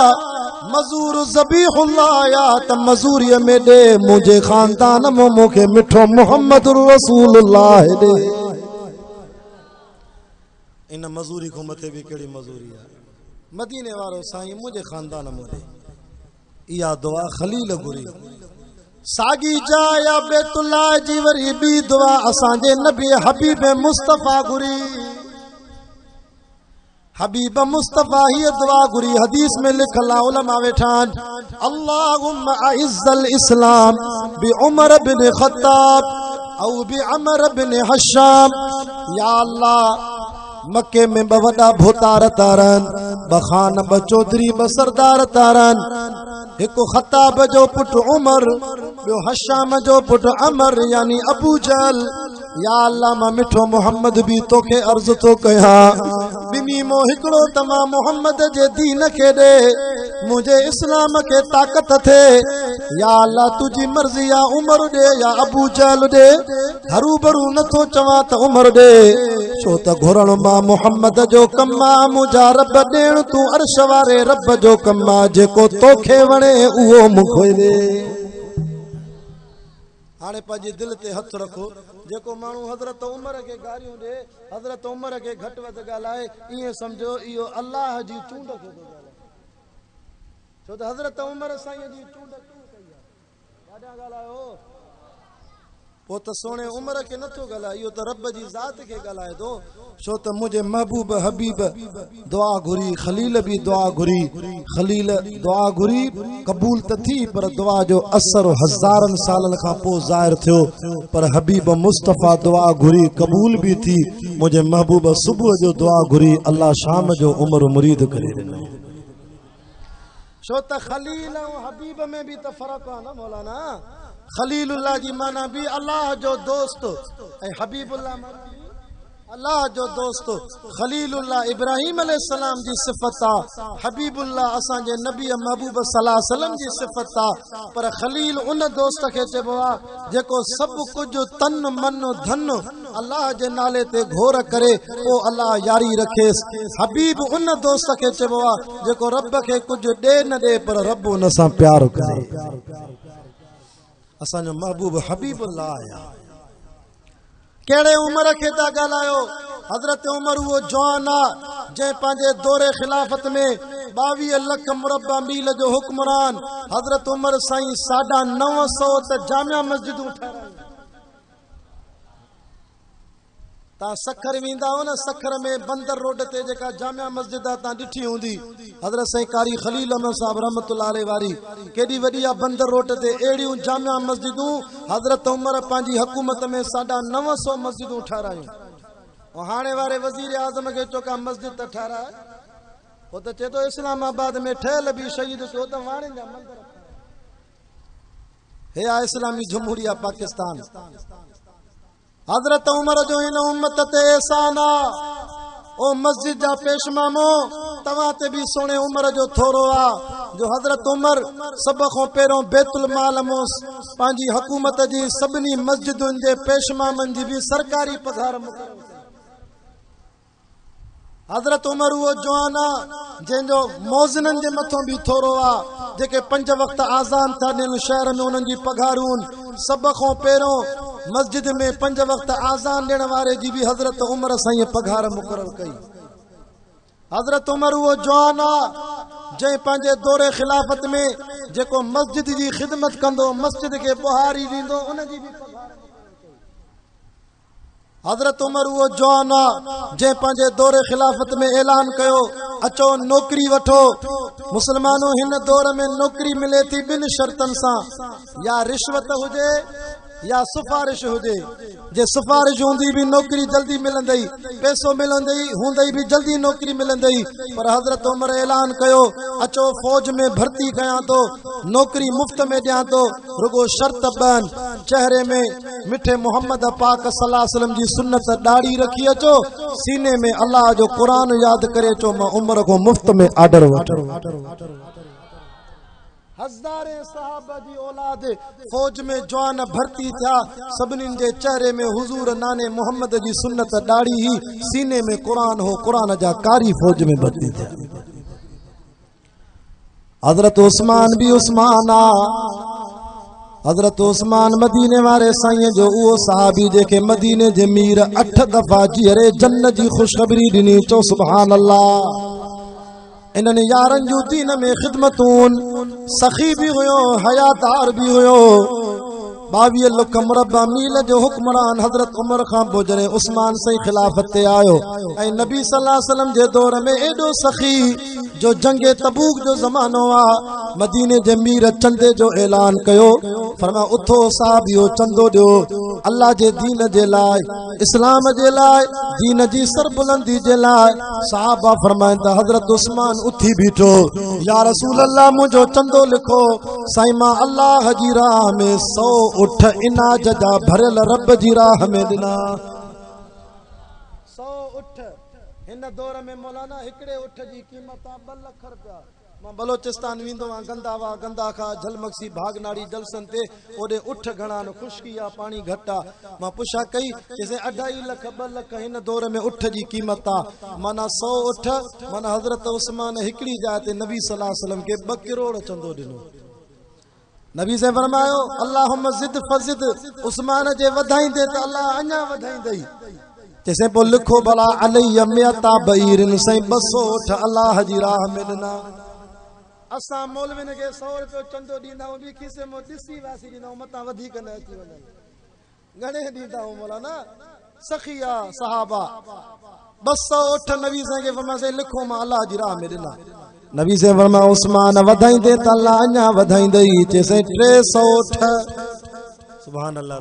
मजूर ज़बीहुल्लाह या त मजूरीअ में ॾे मुंहिंजे खानदान में मूंखे मिठो मुहम्मद रसूलुल्लाह ॾे इन मजूरी खां मथे बि कहिड़ी मजूरी आहे मदीने वारो साईं मुंहिंजे खानदान में ॾे इहा दुआ खलील घुरी सागी जा या बैतुल्लाह जी वरी ॿी दुआ असांजे नबी हबीब मुस्तफ़ा घुरी हबीब मुस्तफ़ा ही दुआ घुरी हदीस में लिखल आहे उलमा वेठान अल्लाहुम्मा अइज़्ज़ल इस्लाम बि उमर बिन ख़त्ताब औ बि अमर बिन हशाम या अल्लाह मक्के में ब वॾा भोतार तारन ब खान ब चौधरी ब सरदार तारन हिकु ख़त्ताब जो पुटु उमर ॿियो हशाम जो पुटु अमर यानी अबू जहल या अल्लाह मां मिठो मोहम्मद भी तोखे अर्ज़ तो कयां बिनी मो हिकिड़ो त मां मोहम्मद जे दीन खे ॾे मुंहिंजे इस्लाम खे ताक़त थे या अल्लाह तुंहिंजी मर्ज़ी या उमर ॾे या अबू जहल ॾे हरू भरू नथो चवां त उमर ॾे छो त घुरण मां मोहम्मद जो कम आहे मुंहिंजा रब ॾेण तूं अर्श वारे रब जो कम आहे जेको तोखे वणे उहो मूंखे ॾे हाणे पंहिंजी दिलि ते हथ रखो जेको माण्हू हज़रत उमर खे गारियूं ॾे हज़रत उमर खे घटि वधि ॻाल्हाए ईअं सम्झो इहो अल्लाह जी चूंड खे थो ॻाल्हाए छो त हज़रत उमर साईं जी चूंड कीअं कई आहे ॾाढा ॻाल्हायो पोइ त सोणे उमर खे नथो ॻाल्हाए इहो त रब जी ज़ात खे ॻाल्हाए थो छो त मुंहिंजे महबूब हबीब दुआ घुरी खलील बि दुआ घुरी खलील दुआ घुरी क़बूल त थी पर दुआ जो असर हज़ारनि सालनि खां पोइ ज़ाहिर थियो पर हबीब मुस्तफ़ा दुआ घुरी क़बूल बि थी मुंहिंजे महबूब सुबुह जो दुआ घुरी अल्लाह शाम जो उमर मुरीद करे ॾिनो छो त खलील ऐं हबीब में बि त फ़र्क़ु आहे न मौलाना खलीलुल्लाह जी माना भी अल्लाह जो दोस्त ऐं हबीबुल्लाह माना भी अल्लाह जो दोस्त खलीलुल्लाह इब्राहिम अलैहिस्सलाम जी सिफ़त आहे हबीबुल्लाह असांजे नबी महबूब सल्लल्लाहु अलैहि वसल्लम जी सिफ़त आहे पर खलील उन दोस्त खे चइबो आहे जेको सभु कुझु तन मन धन अल्लाह जे नाले ते घोर करे पोइ अल्लाह यारी रखेसि हबीब उन दोस्त खे चइबो आहे जेको रब खे कुझु ॾे न ॾे पर रब उन सां प्यार करे असांजो महबूब हबीबुल्लाह आया कहिड़े उमर खे था ॻाल्हायो हज़रत उमर उहो जवान आहे जंहिं पंहिंजे दौरे ख़िलाफ़त में 22 लख मुरबा मील जो हुक्मरान हज़रत उमर साईं 950 त जामिया मस्जिदूं ठाहिरायूं ता सखर वेंदा हो न सखर में बंदर रोड ते जेका जामिया मस्जिद आहे तव्हां ॾिठी हूंदी हज़रत साईं कारी खलील अहमद साहब रहमतुल्लाह अलैहि वारी केॾी वॾी आहे बंदर रोड ते अहिड़ियूं जामिया मस्जिदूं हज़रत उमर पंहिंजी हुकूमत में 950 मस्जिदूं ठाहिरायूं ऐं हाणे वारे वज़ीर आज़म खे चोका मस्जिद त ठाहिराए हो त चए थो इस्लामाबाद में ठहियल बि शहीद थियो त वाणे जा मंदर हे आ इस्लामी जमहूरिया पाकिस्तान। हजरत उमर जो इन उम्मत ते एहसान आ, ओ मस्जिद जा पेशमामो तवां ते भी सोने उमर जो थोरो आ, जो हजरत उमर सब खां पहिरों बैतुल माल मोस पंहिंजी हुकूमत जी सभिनी मस्जिदुनि जे पेशमामनि जी भी सरकारी पघार मुक़ररु। हजरत उमर वो जवान आ जंहिंजो मौज़िननि जे मथों भी थोरो आ, जेके 5 वक्त आज़ान था ॾियनि शहर में उन्हनि जी पघारूं सब खां पहिरों मस्जिद में 5 वक्त आज़ान ॾियण वारे जी भी हजरत उमर साईं पघार मुक़ररु कई। हजरत उमर वो जवान आ जंहिं पंहिंजे दौरे खिलाफत में जेको मस्जिद जी ख़िदमत कंदो, मस्जिद के बुहारी ॾींदो, उन जी भी पघार। हजरत उमर वो जवान आ जंहिं पंहिंजे दौरे खिलाफत में ऐलान कयो, अचो नौकरी वठो। मुसलमानों हिन दौर में नौकरी मिले थी 2 शर्तनि सां, या रिश्वत हुजे या सिफारिश हुजे। जे सिफारिश हूंदी भी नौकरी जल्दी मिलंदई, पैसो मिलंदई हूंदई भी जल्दी नौकरी मिलंदई। पर हजरत उमर ऐलान कयो, अचो फौज में भर्ती कयां तो, नौकरी मुफ्त में ॾियां तो, रुगो शर्त बन चेहरे में मिठे मोहम्मद पाक सल्लल्लाहु अलैहि वसल्लम जी सुन्नत दाढ़ी रखी अचो, सीने में अल्लाह जो कुरान याद करे अचो, मां उमर को मुफ्त में आर्डर वठो। हज़ारे सहाबा जी औलाद फौज में जवान भर्ती थिया, सभिनी जे चेहरे में हुजूर नाने मोहम्मद जी सुन्नत दाढ़ी ही, सीने में कुरान हो, कुरान जा कारी फौज में भर्ती थिया। हजरत उस्मान भी उस्मान आ। हजरत उस्मान मदीने वारे साईं जो उहो सहाबी जेके मदीने जे मीर 8 दफ़ा जीअरे जन्नत जी खुशखबरी ॾिनी। चो सुभान अल्लाह। इन्हनि यारनि जूं दीन में ख़िदमतूं, सखी भी हुयो, हयादार भी हुयो। 22 लख मुरबा मील जो हुक्मरान हजरत उमर खां पोइ जॾहिं उस्मान सही खिलाफत ते आयो ऐं नबी सल्लल्लाहु अलैहि वसल्लम जे दौर में एॾो सखी जो जंगे तबूक जो ज़मानो आ, मदीने जे मीर चंदे जो ऐलान कयो, फरमा उथो साहिबियो चंदो ॾियो अल्लाह जे दीन जे लाइ, इस्लाम जे लाइ, दीन जी सरबुलंदी जे लाइ। सहाबा फरमाइन त हजरत उस्मान उथी बीठो, या रसूल अल्लाह मुझो चंदो लिखो। साईं मां अल्लाह जी राह में 100 उठ इनाज जा भरियल रब जी राह में ॾिना। 100 उठ हिन दौर में मौलाना हिकड़े उठ जी क़ीमत 2 लख रुपया। मां बलोचिस्तान वेंदो आहियां, गंदावा गंदा खा जलमक्सी भागनाड़ी जलसन ते, ओॾे उठ घणा न, खुशकी आ, पानी घटि आ। मां पुछा कई, जैसे 2.5 लख 2 लख हिन दौर में उठ जी क़ीमत आ। माना 100 उठ, माना हजरत उस्मान हिकड़ी जाइ ते नबी सल्लल्लाहु अलैहि वसल्लम के 2 करोड़ चंदो ॾिनो। नबी से फरमायो, अल्लाहुम्मा ज़िद फज़िद, उस्मान जे वधाईंदे त अल्लाह अञा वधाईंदई। जैसे पोइ लिखो भला अलैया मियता बईरिन, साईं 200 उठ अल्लाह जी राह में ॾिना। असां मौलविन खे 100 रुपयो चंदो ॾींदा आहियूं, बि खीसे में ॾिसी वासी ॾींदा आहियूं, मथां वधीक न अची वञनि। घणे ॾींदा आहियूं मौलाना? सखिया सहाबा 200 उठ नबी साईं खे फरमाया, लिखो मां अल्लाह जी राह में ॾिना। नबी से फरमाया, उस्मान वधाईंदे त अल्लाह अञा वधाईंदई। चइसई 300 उठ। सुभान अल्लाह।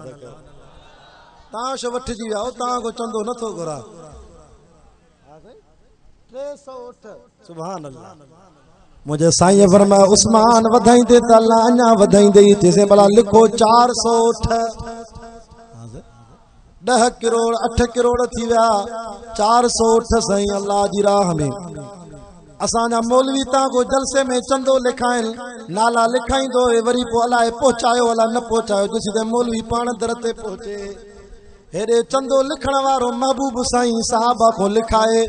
तव्हां छो वठिजी विया, तव्हां को चंदो नथो घुरा। 300 उठ। सुभान अल्लाह। मुझे साईं फरमाया, उस्मान वधाईंदे त अल्लाह अञा वधाईंदई। चइसई भला लिखो 400 उठ। 10 करोड़ 8 करोड़ थी विया। 400 उठ साईं अल्लाह जी राह में। असांजा मौलवी तव्हां को जलसे में चंदो लिखाइनि, नाला लिखाईंदो, वरी पोइ अलाए पहुचायो अलाए न पहुचायो, ॾिसी त मौलवी पाण दर ते पहुचे। हेॾे चंदो लिखण वारो महबूब साईं साहबा को लिखाए,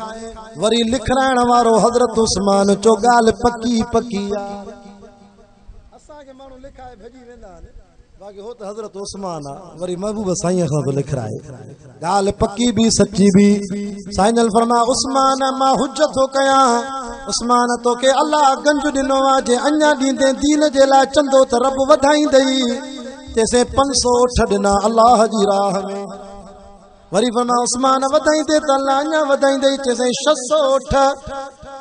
वरी लिखाइण वारो हजरत उस्मान। चो ॻाल्हि पकी पकी आहे। असांखे माण्हू लिखाए भॼी वेंदा आहिनि, बाक़ी हो त हजरत उस्मान आहे, वरी महबूब साईं खां थो लिखाए। ॻाल्हि पकी भी सची भी। साईं जन फरमाया, उस्मान मां हुज थो कयां, उस्मान तोखे अल्लाह गंज ॾिनो आहे, जे अञा ॾींदे दीन जे लाइ चंदो त रब वधाईंदई। तेसे 500 उठ ॾिना अल्लाह जी राह में। वरी फरमाया, उस्मान वधाईंदे त अल्लाह अञा वधाईंदई। चइसई 600 उठ।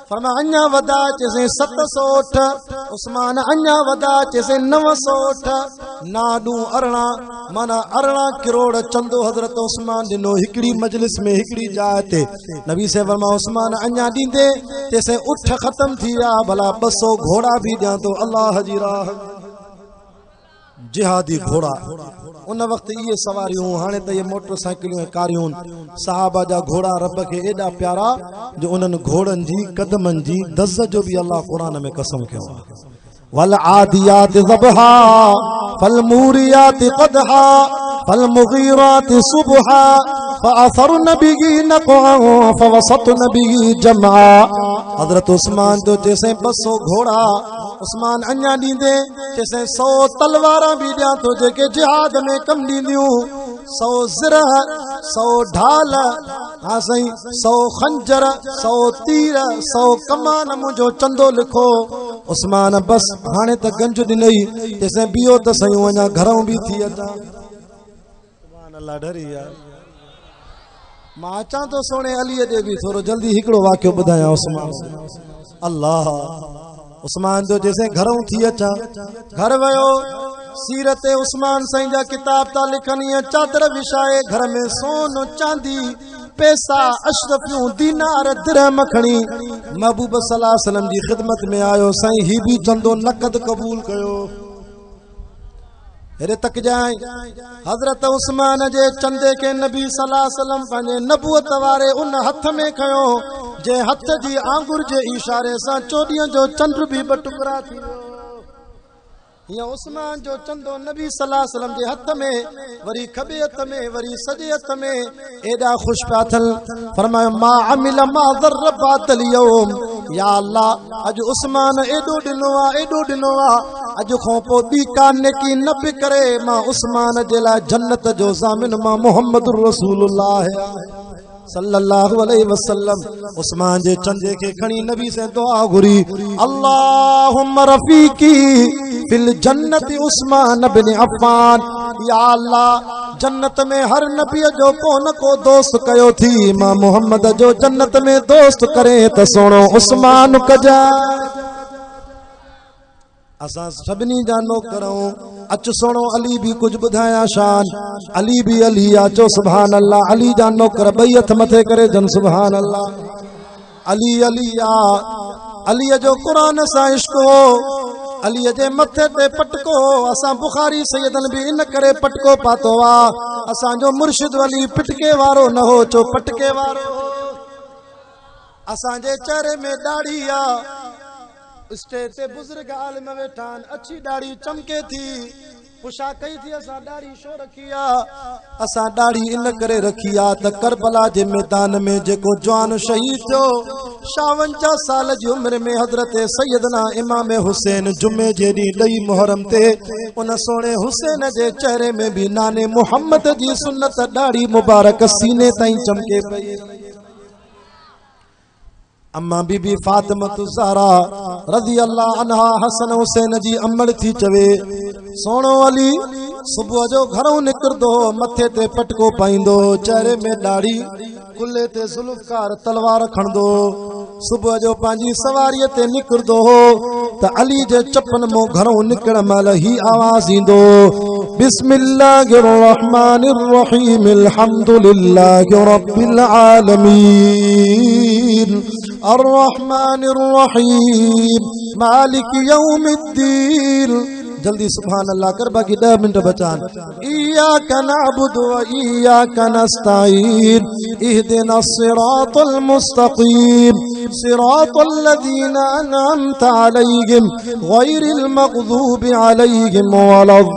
फरमाया अञा वधा। चइसई 700 उठ। उस्मान अञा वधा। चइसई 900 उठ। नाडू 18, माना 18 करोड़ चंदो हजरत उस्मान ॾिनो हिकड़ी मजलिस में, हिकड़ी जाइ ते। नबी से फरमाया, उस्मान अञा ॾींदे। चइसई उठ ख़त्म थी विया, भला 200 घोड़ा भी ॾियां तो अल्लाह जी राह। जिहादी घोड़ा उन वक्त ये सवारियूं हाने त ये मोटरसाइकिलूं ऐं कारियूं सहाबा जा घोड़ा रब खे एॾा प्यारा जो उन्हनि घोड़नि जी कदमनि जी दज़ जो भी अल्लाह कुरान में कसम कयो आहे वल आदियात ज़बहा फल मूरियात क़दहा फल मुगीरात सुबहा फअथरन बिही नक़आ फवसतन बिही जमा। हज़रत उस्मान जो जैसे 200 घोड़ा उस्मान अन्या ॾींदे जैसे 100 तलवारा भी ॾियां तो जेके जिहाद में कम ॾींदियूं 100 ज़िरह 100 ढाल हाँ सही 100 खंजर 100 तीर 100 कमान मुझो चंदो लिखो। उस्मान बस हाणे त गंज ॾिनई जैसे बियो त सयूं अञा घरों भी थी अचा। सुभान अल्लाह डरी यार मां अचां तो सोने अलीअ ॾे भी थोरो जल्दी हिकिड़ो वाक़ियो ॿुधायां उस्मान अल्लाह उस्मान जो जैसे घरों थी अचा घर वयो सीरत उस्मान साईं जा किताब ता लिखनि चादर विछाए घर में सोन चांदी पैसा अशरफियूं दीनार दिरहम खणी महबूब सल्लल्लाहु अलैहि वसल्लम जी खिदमत में आयो साईं ही भी चंदो नक़द कबूल कयो। हेरे तक जाए हजरत उस्मान जे चंदे के नबी सल्लल्लाहु अलैहि वसल्लम पंहिंजे नबूअत वारे उन हथ में खयो जे हथ जी आंगुर जे इशारे सां चोॾीअ जो चंड भी ॿ टुकड़ा थी वियो। हीअं उस्मान जो चंदो नबी सल्लल्लाहु अलैहि वसल्लम जे हथ में वरी खबे हथ में वरी सजे हथ में एॾा ख़ुश पिया थियनि फरमायो मा अमिल मा ज़र्र बादल यौम या अल्लाह अॼु उस्मान एॾो ॾिनो आहे अॼु खां पोइ ॿी का नेकी न बि करे मां उस्मान जे लाइ जन्नत जो ज़ामिन मां मुहम्मदुर रसूलुल्लाह सल्लल्लाहु अलैहि वसल्लम उस्मान जे चंदे के खणी नबी से दुआ घुरी अल्लाहुम्मा रफीकी फिल जन्नति उस्मान बिन अफ़्फ़ान या अल्लाह जन्नत में हर नबी जो को न को दोस्त कयो थी मां मुहम्मद जो जन्नत में दोस्त करे त सोणो उस्मान कजा। असां सभिनी जा नौकरूं अच सोणो अली भी कुछ ॿुधाया शान अली भी अली आ चो सुभान अल्लाह अली जा नौकर ॿई हथ मथे करे जन सुभान अल्लाह अली अली आ अली जो कुरान सां इश्क हो अली जे मथे ते पटको असां बुखारी सैयदन भी इन करे पटको पातो आ असां जो मुर्शिद अली पिटके वारो न हो चो पटके वारो असां जे चेहरे में दाढ़ी आ स्टेज ते बुजुर्ग आलिम वेठान अच्छी दाढ़ी चमके थी पुछा कई थी असां दाढ़ी छो रखी आ असां दाढ़ी इन करे रखी आ त करबला जे मैदान में जेको जवान शहीद थियो 52 साल जी उम्र में हजरत सैयदना इमाम हुसैन जुमे जे ॾींहुं ॾही मुहर्रम ते उन सोणे हुसैन जे चेहरे में भी नाने मुहम्मद जी सुन्नत दाढ़ी मुबारक सीने ताईं चमके पई। अम्मा बीबी फातिमा ज़हरा रज़ी अल्लाह अन्हा हसन हुसैन जी अमड़ थी चवे सोणो अली सुबह जो घरों निकिरंदो मथे ते पटको पाईंदो चेहरे में दाढ़ी कुल्ले ते ज़ुल्फ़कार तलवार खणंदो सुबह जो पंहिंजी सवारीअ ते निकिरंदो त अली जे चपन मो घरों निकरण महिल ही आवाज़ ईंदो बिस्मिल्लाहिर रहमानिर रहीम अल्हम्दुलिल्लाहि रब्बिल आलमीन अर्रहमानिर रहीम मालिक यौमिद्दीन। जल्दी सुभान अल्लाह कर बाकी 10 मिनट बचान। इय्याका नअबुदु व इय्याका नस्तईन इहदिनस सिरातल मुस्तकीम सिरातल लज़ीना अनअमता अलैहिम गैरिल मग़ज़ूबि अलैहिम वलद्दाल्लीन।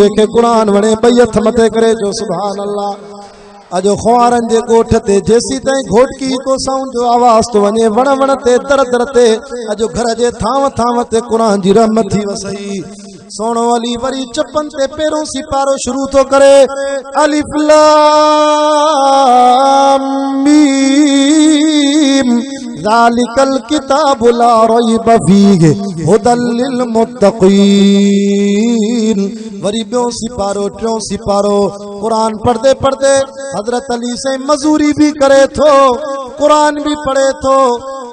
जेके कुरान वणे ॿई हथ मथे करे जो सुभान अल्लाह। अजो ख्वारन जे गोठ ते जेसी ताईं घोटकी को साउंड जो आवाज तो वने वण वण ते दर दर ते अजो घर जे थाव थाव ते कुरान जी रहमत थी वसई। सोणो अली वरी चपन ते पेरों सिपारो शुरू तो करे अलिफ लाम मीम ज़ालिकल किताबु ला रैब फीहि हुदल लिल मुत्तक़ीन। वरी ॿियों सिपारो टियों सिपारो कुरान पढ़दे पढ़दे हजरत अली से मजूरी भी करे थो कुरान भी पढ़े थो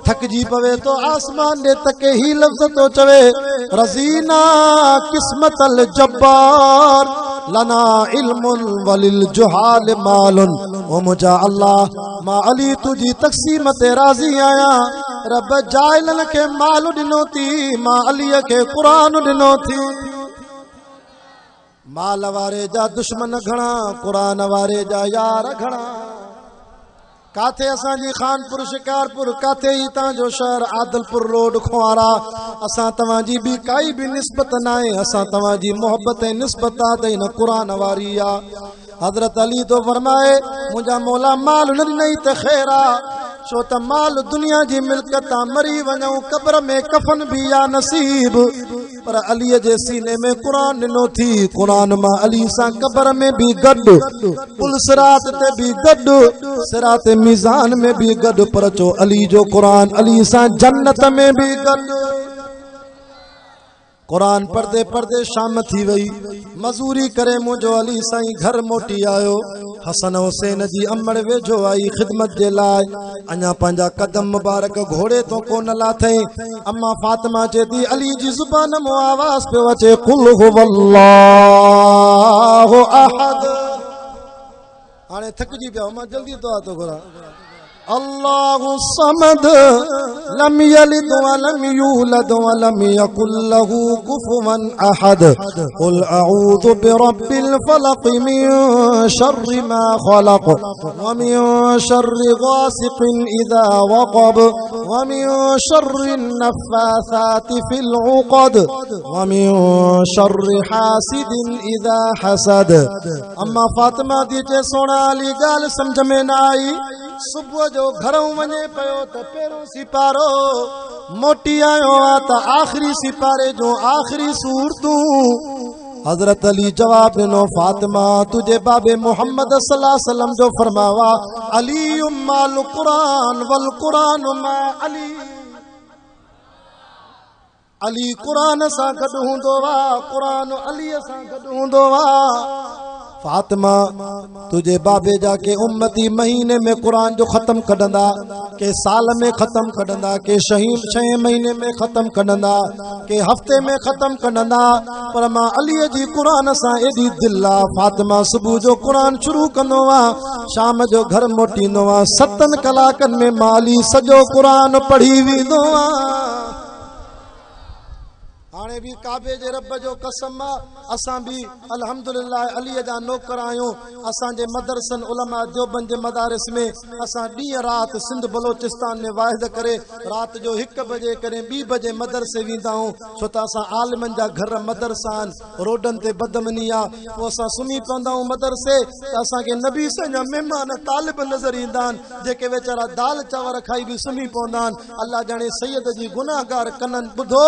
थकजी पवे तो आसमान ने तके ही लफ्ज़ तो चवे रज़ीना किस्मतल जब्बार लना इल्मुन वलिल जुहाल मालुन। ओ मुझा अल्लाह मां अली तुझी तक़सीम ते राज़ी आया रब जाइलन के माल दिनो थी मां अलीअ के कुरान दिनो थी माल वारे जा दुश्मन घणा कुरान वारे जा यार घणा काथे असांजी खानपुर शिकारपुर काथे ही तांजो शहर आदलपुर रोड खोआरा असां तव्हांजी भी काई भी निस्बत नाहे असां तव्हांजी मोहब्बत ऐं निस्बत आहे न कुरान वारी आ हजरत अली तो फरमाए मुंहिंजा मौला माल न ॾिनई त ख़ैर आ छो त माल दुनिया जी मिल्कत आ मरी वञूं कब्र में कफन भी या नसीब पर अलीअ जे सीने में कुरान ॾिनो थी कुरान मां अली सां कब्र में भी गॾु पुल सिरात ते भी गॾु सिरात मीज़ान में भी गॾु पर चो अली जो कुरान अली सां जन्नत में भी गॾु कुरान पढ़दे पढ़दे शाम थी वई मजूरी करे मुंहिंजो अली साईं घर मोटी आयो हसन हुसैन जी अमड़ वेझो आई खिदमत जे लाइ अञा पंहिंजा कदम मुबारक घोड़े तो कोन लाथई अम्मा फातिमा चए थी अली जी ज़ुबान मो आवाज़ पियो अचे कुल हुवल्लाहु अहद हाणे थकिजी पिया मां जल्दी दुआ थो घुरां अल्लाहु समद लम यलिद वलम यूलद वलम यकुल लहू कुफुवन अहद कुल अऊज़ु बिरब्बिल फलक मिन शर्रि मा खलक व मिन शर्रि गासिकिन इज़ा वक़ब व मिन शर्रि नफ़्फ़ासाति फिल उक़द व मिन शर्रि हासिदिन इज़ा हसद अम्मा फातिमा दी जे सोना अली गाल समझ में न आई सुबह जो घरों वञे पियो त पहिरों सिपारो मोटी आयो आ त आखिरी सिपारे जो आखिरी सूरतूं हजरत अली जवाब ॾिनो फातिमा तुझे बाबे मोहम्मद सल्लल्लाहु अलैहि वसल्लम जो फरमावा अली माल कुरान वल कुरान मा अली अली कुरान सां गॾु हूंदो वा कुरान अलीअ सां गॾु हूंदो वा फातिमा तुझे बाबे जाके उम्मती महीने में कुरान जो खत्म कढंदा के साल में खत्म कढंदा के 6 महीने में खत्म कढंदा के हफ्ते में खत्म कढंदा पर मां अलीअ जी कुरान सां एडी दिल आ फातिमा सुबह जो कुरान शुरू कंदो आ शाम जो घर मोटींदो आ 7 कलाकनि में माली सॼो कुरान पढ़ी वेंदो आ हाणे भी काबे जे रब जो कसम असां भी अल्हम्दुलिल्लाह अलीअ जा नौकर आहियूं असां जे मदरसन उलमा देवबंद जे मदारिस में असां ॾींहं रात सिंध बलोचिस्तान में वाहिद करे रात जो 1 बजे करे 2 बजे मदरसे वेंदा आहियूं छो त असां आलिमनि जा घर मदरसा आहिनि रोडनि ते बदमनी आहे पोइ असां सुम्ही पवंदा आहियूं मदरसे त असांखे नबी साईं जा महिमान तालिब नज़र ईंदा आहिनि जेके वीचारा दाल चांवर खाई बि सुम्ही पवंदा आहिनि अल्लाह ॼाणे सैयद जी गुनाहगार कननि ॿुधो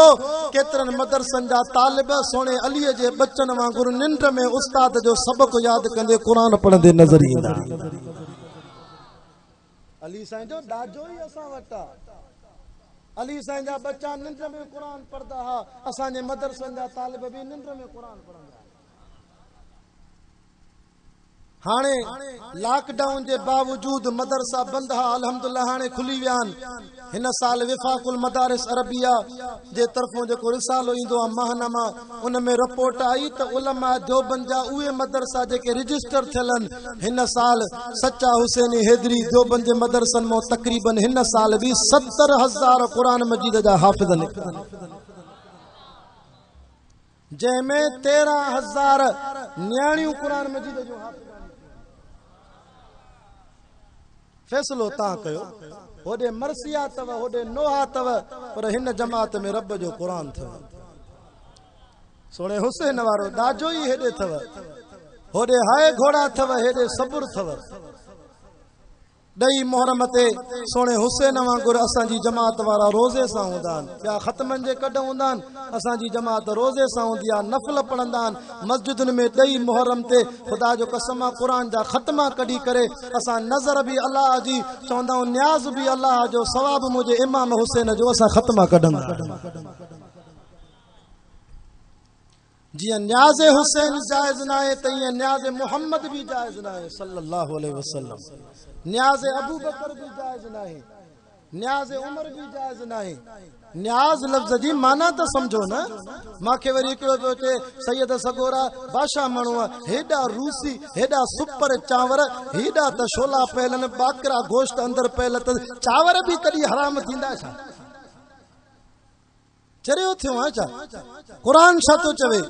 केतिरनि मदरसन जा तालिब सोने अलीअ जे बच्चन वांगुरु निंड में उस्ताद जो सबक याद कंदे कुरान पढ़ंदे नज़र ईंदा अली साईं जो ॾाजो ई असां वटि आहे अली साईं जा बच्चा निंड में कुरान पढ़दा हा असांजे मदरसन जा तालिब भी निंड में कुरान पढ़ंदा हाणे लॉकडाउन जे बावजूद मदरसा बंद हा अल्हम्दुलिल्लाह हाणे खुली विया आहिनि हिन साल विफाकुल मदारिस अरबिया जे तरफों जेको रिसालो ईंदो आहे माहनामा उन में रिपोर्ट आई त उलमा देवबंद जा उहे मदरसा जेके रजिस्टर थियल आहिनि हिन साल सच्चा हुसैनी हैदरी देवबंद जे मदरसन में तकरीबन हिन साल भी 70,000 कुरान मजीद जा हाफ़िज़ निकिता जंहिंमें 13,000 न्याणियूं कुरान मजीद जो हाफ़िज़ फैसलो तव्हां कयो होॾे मरसिया अथव होॾे नोहा अथव पर हिन जमात में रब जो कुरान अथव सोणे हुसैन वारो ॾाजो ई हेॾे अथव होॾे हाय घोड़ा अथव हेॾे सबुर अथव ॾही मुहर्रम ते सोणे हुसैन वांगुरु असांजी जमात वारा रोज़े सां हूंदा आहिनि ॿिया ख़तमनि जे कॾ हूंदा आहिनि असांजी जमात रोज़े सां हूंदी आहे नफ़िल पढ़ंदा आहिनि मस्जिदुनि में ॾही मुहर्रम ते ख़ुदा जो कसम आहे क़ुरान जा ख़तमा कढी करे असां नज़र बि अलाह जी चवंदा आहियूं न्याज़ बि अलाह जो सवाब मुंहिंजे इमाम हुसैन जो असां ख़तमा कढंदा जियां न्याज़े हुसैन जायज़ न आहे त ईअं न्याज़े मुहम्मद भी जायज़ न आहे सल्लल्लाहु अलैहि वसल्लम न्याज़े अबू बकर भी जायज़ न आहे न्याज़ उमर भी जायज़ नहीं न्याज़ लफ्ज़ जी माना तो समझो ना माखे वरी हिकिड़ो पियो चे सैयद सगोरा बादशाह माण्हू हेॾा रूसी हेॾा सुपर चांवर हेॾा त छोला पयल आहिनि बाकरा गोश्त अंदर पयल त चांवर बि कॾहिं हराम थींदा छा चरियो थियो आहे छा क़ुरान छा थो चवे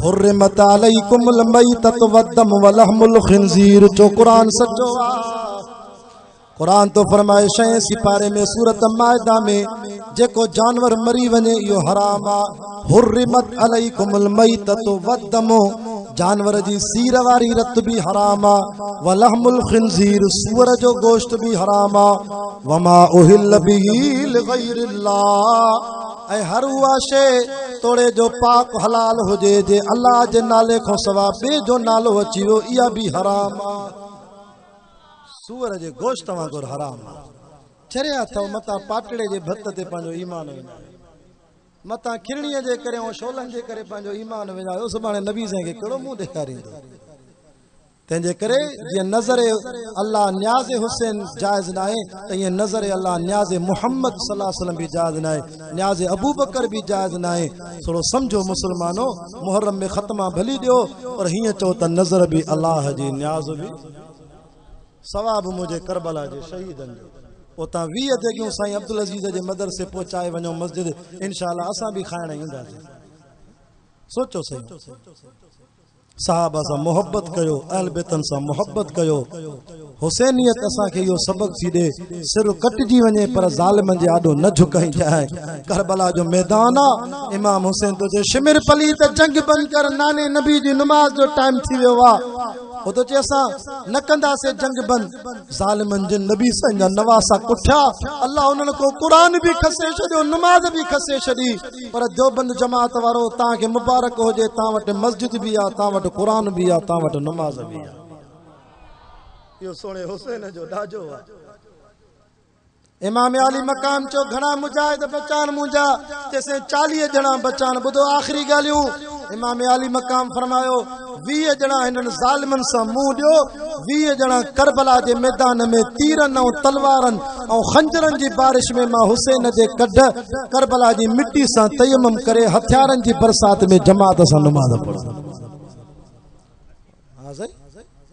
हुर्रिमत अलैकुमुल मैततु वद्दम वलहमुल खिंज़ीर जो क़ुरान सचो आहे क़ुरान तो फरमाए 6 सिपारे में सूरत माइदा में जेको जानवर मरी वने इहो हराम आ हुर्रिमत अलैकुमुल मैततु वद्दम जानवर जी सीर वारी रत भी हराम आ वलहमुल खिंज़ीर सूअर जो गोश्त भी हराम आ वमा उहिल बिही लिग़ैरिल्लाह ऐं हर उहा शइ तोड़े जो पाक हलाल हुजे जे अल्लाह जे नाले खां सवा ॿिए जो नालो अची वियो इहा भी हराम आ सूअर जे गोश्त वांगुरु हराम आहे चरिया अथव मतां पाटड़े जे भत ते पंहिंजो ईमान विञायो मतां खिरणीअ जे करे ऐं शोलनि जे करे पंहिंजो ईमान विञायो सुभाणे नबी साईं खे कहिड़ो मुंहुं ॾेखारींदो तंहिंजे करे जीअं नज़र अल्लाह न्याज़ हुसैन जाइज़ न आहे त ईअं नज़र अल्लाह न्याज़ मुहम्मद सल्लल्लाहु अलैहि वसल्लम बि जाइज़ न आहे न्याज़ अबू बकर बि जाइज़ न आहे थोरो सम्झो मुस्लमानो मुहर्रम में ख़त्मा भली ॾियो पर हीअं चओ त नज़र बि अल्लाह जी न्याज़ बि सवाब मुझे करबला जे शहीदन जो उतां 20 जॻहियूं साईं अब्दुल अज़ीज़ जे मदरसे पहुचाए वञो मस्जिद इंशाअल्लाह असां बि खाइण ईंदासीं सोचो सही साहबा सां मोहब्बत कयो अहल बैतन सां मोहब्बत कयो हुसैनियत असांखे इहो सबक थी ॾे सिर कटिजी वञे पर ज़ालिमनि जे आॾो न झुकाई जाए करबला जो मैदान आहे इमाम हुसैन तो जे शिमिर पली त जंग बंदि कर नाने नबी जी नमाज़ जो टाइम थी वियो आहे वो तो असां न कंदासीं जंग बंद ज़ालिमनि जिन नबी साईं जा नवासा कुठिया अल्लाह उन्हनि को क़ुरान बि खसे छॾियो नमाज़ बि खसे छॾी पर देवबंद जमात वारो तव्हांखे मुबारक हुजे तव्हां वटि मस्जिद बि आहे तव्हां वटि क़ुरान बि आहे तव्हां वटि नमाज़ बि आहे इहो सोणे हुसैन जो ॾाजो आहे इमाम अली मकाम चो घणा मुजाहिद बचान मुंहिंजा जैसे 40 ॼणा बचान ॿुधो आख़िरी ॻाल्हियूं इमाम अली मकाम फरमायो 20 ॼणा हिननि ज़ालिमनि सां मुंहुं ॾियो 20 ॼणा करबला जे मैदान में तीरनि ऐं तलवारनि ऐं खंजरनि जी बारिश में मां हुसैन जे कढ करबला जी मिट्टी सां तयमम करे हथियारनि जी बरसात में जमात सां नमाज़ पढ़ो हा सही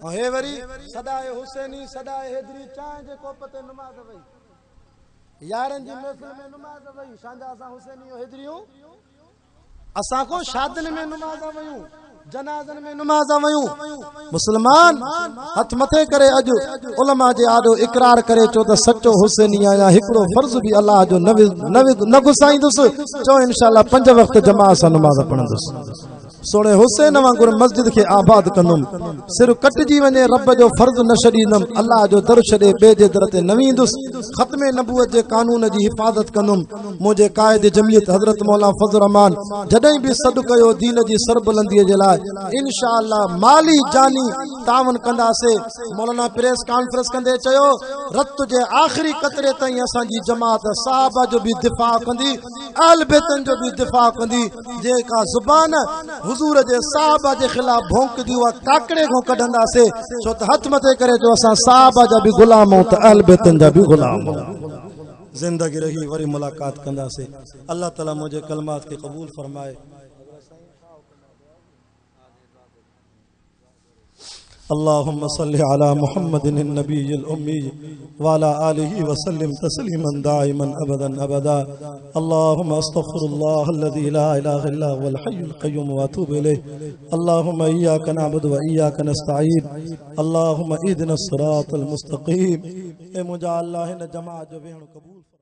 ऐं हे वरी सदाए हुसैनी सदाए हैदरी चांहि जे कोप ते नमाज़ वई यारनि जी महफ़िल में नमाज़ वई शांजा असां हुसैनी हैदरियूं असां को शादियुनि में नमाज़ वयूं जनाज़नि में नमाज़ वयूं मुस्लमान हथ मथे करे अॼु उलमा जे आॾो इकरार करे चो त सचो हुसैनी आहियां हिकिड़ो फर्ज़ बि अल्लाह जो न गुसाईंदुसि चो इंशाअल्लाह 5 वक़्त जमात सां नमाज़ पढ़ंदुसि सोणे हुसैन वांगुरु मस्जिद खे आबाद कंदुमि सिर कटिजी वञे रब जो फर्ज़ न छॾींदुमि अल्लाह जो दर छॾे ॿिए जे दर ते न वेंदुसि ख़त्मे नबूअत जे कानून जी हिफ़ाज़त कंदुमि मुंहिंजे क़ाइद जमियत हज़रत मौला फज़ल रहमान जॾहिं बि सॾु कयो दीन जी सरबुलंदीअ जे लाइ इंशाअल्लाह माली जानी तावन कंदासीं मौलाना प्रेस कॉन्फ्रेंस कंदे चयो रत जे आख़िरी कतरे ताईं असांजी जमात साहबा जो बि दिफ़ा कंदी अहल बैतन जो बि दिफ़ा कंदी जेका ज़ुबान हुजूर जे साहबा जे खिलाफ भौंकदी हुआ काकड़े को कढंदासीं छो त हथ मथे करे जो असां साहबा जा भी गुलाम हो त अहल बैतन जा भी गुलाम हो जिंदगी रही वरी मुलाकात कंदासीं अल्लाह ताला मुझे कलमात के कबूल फरमाए अल्लाहुम्मा सल्लि अला मुहम्मदिन नबील उम्मी वाला आलिहि वसल्लिम तस्लीमन दाइमन अबदन अबदा अल्लाहुम्मा अस्तगफिरुल्लाह अल्लज़ी ला इलाहा इल्ला हुवल हय्युल क़य्यूम व अतूबु इलैहि अल्लाहुम्मा इय्याका नअबुदु व इय्याका नस्तईन अल्लाहुम्मा इहदिनस सिरातल मुस्तक़ीम ए मुझा अल्लाह इन जमात जो वेहणो कबूल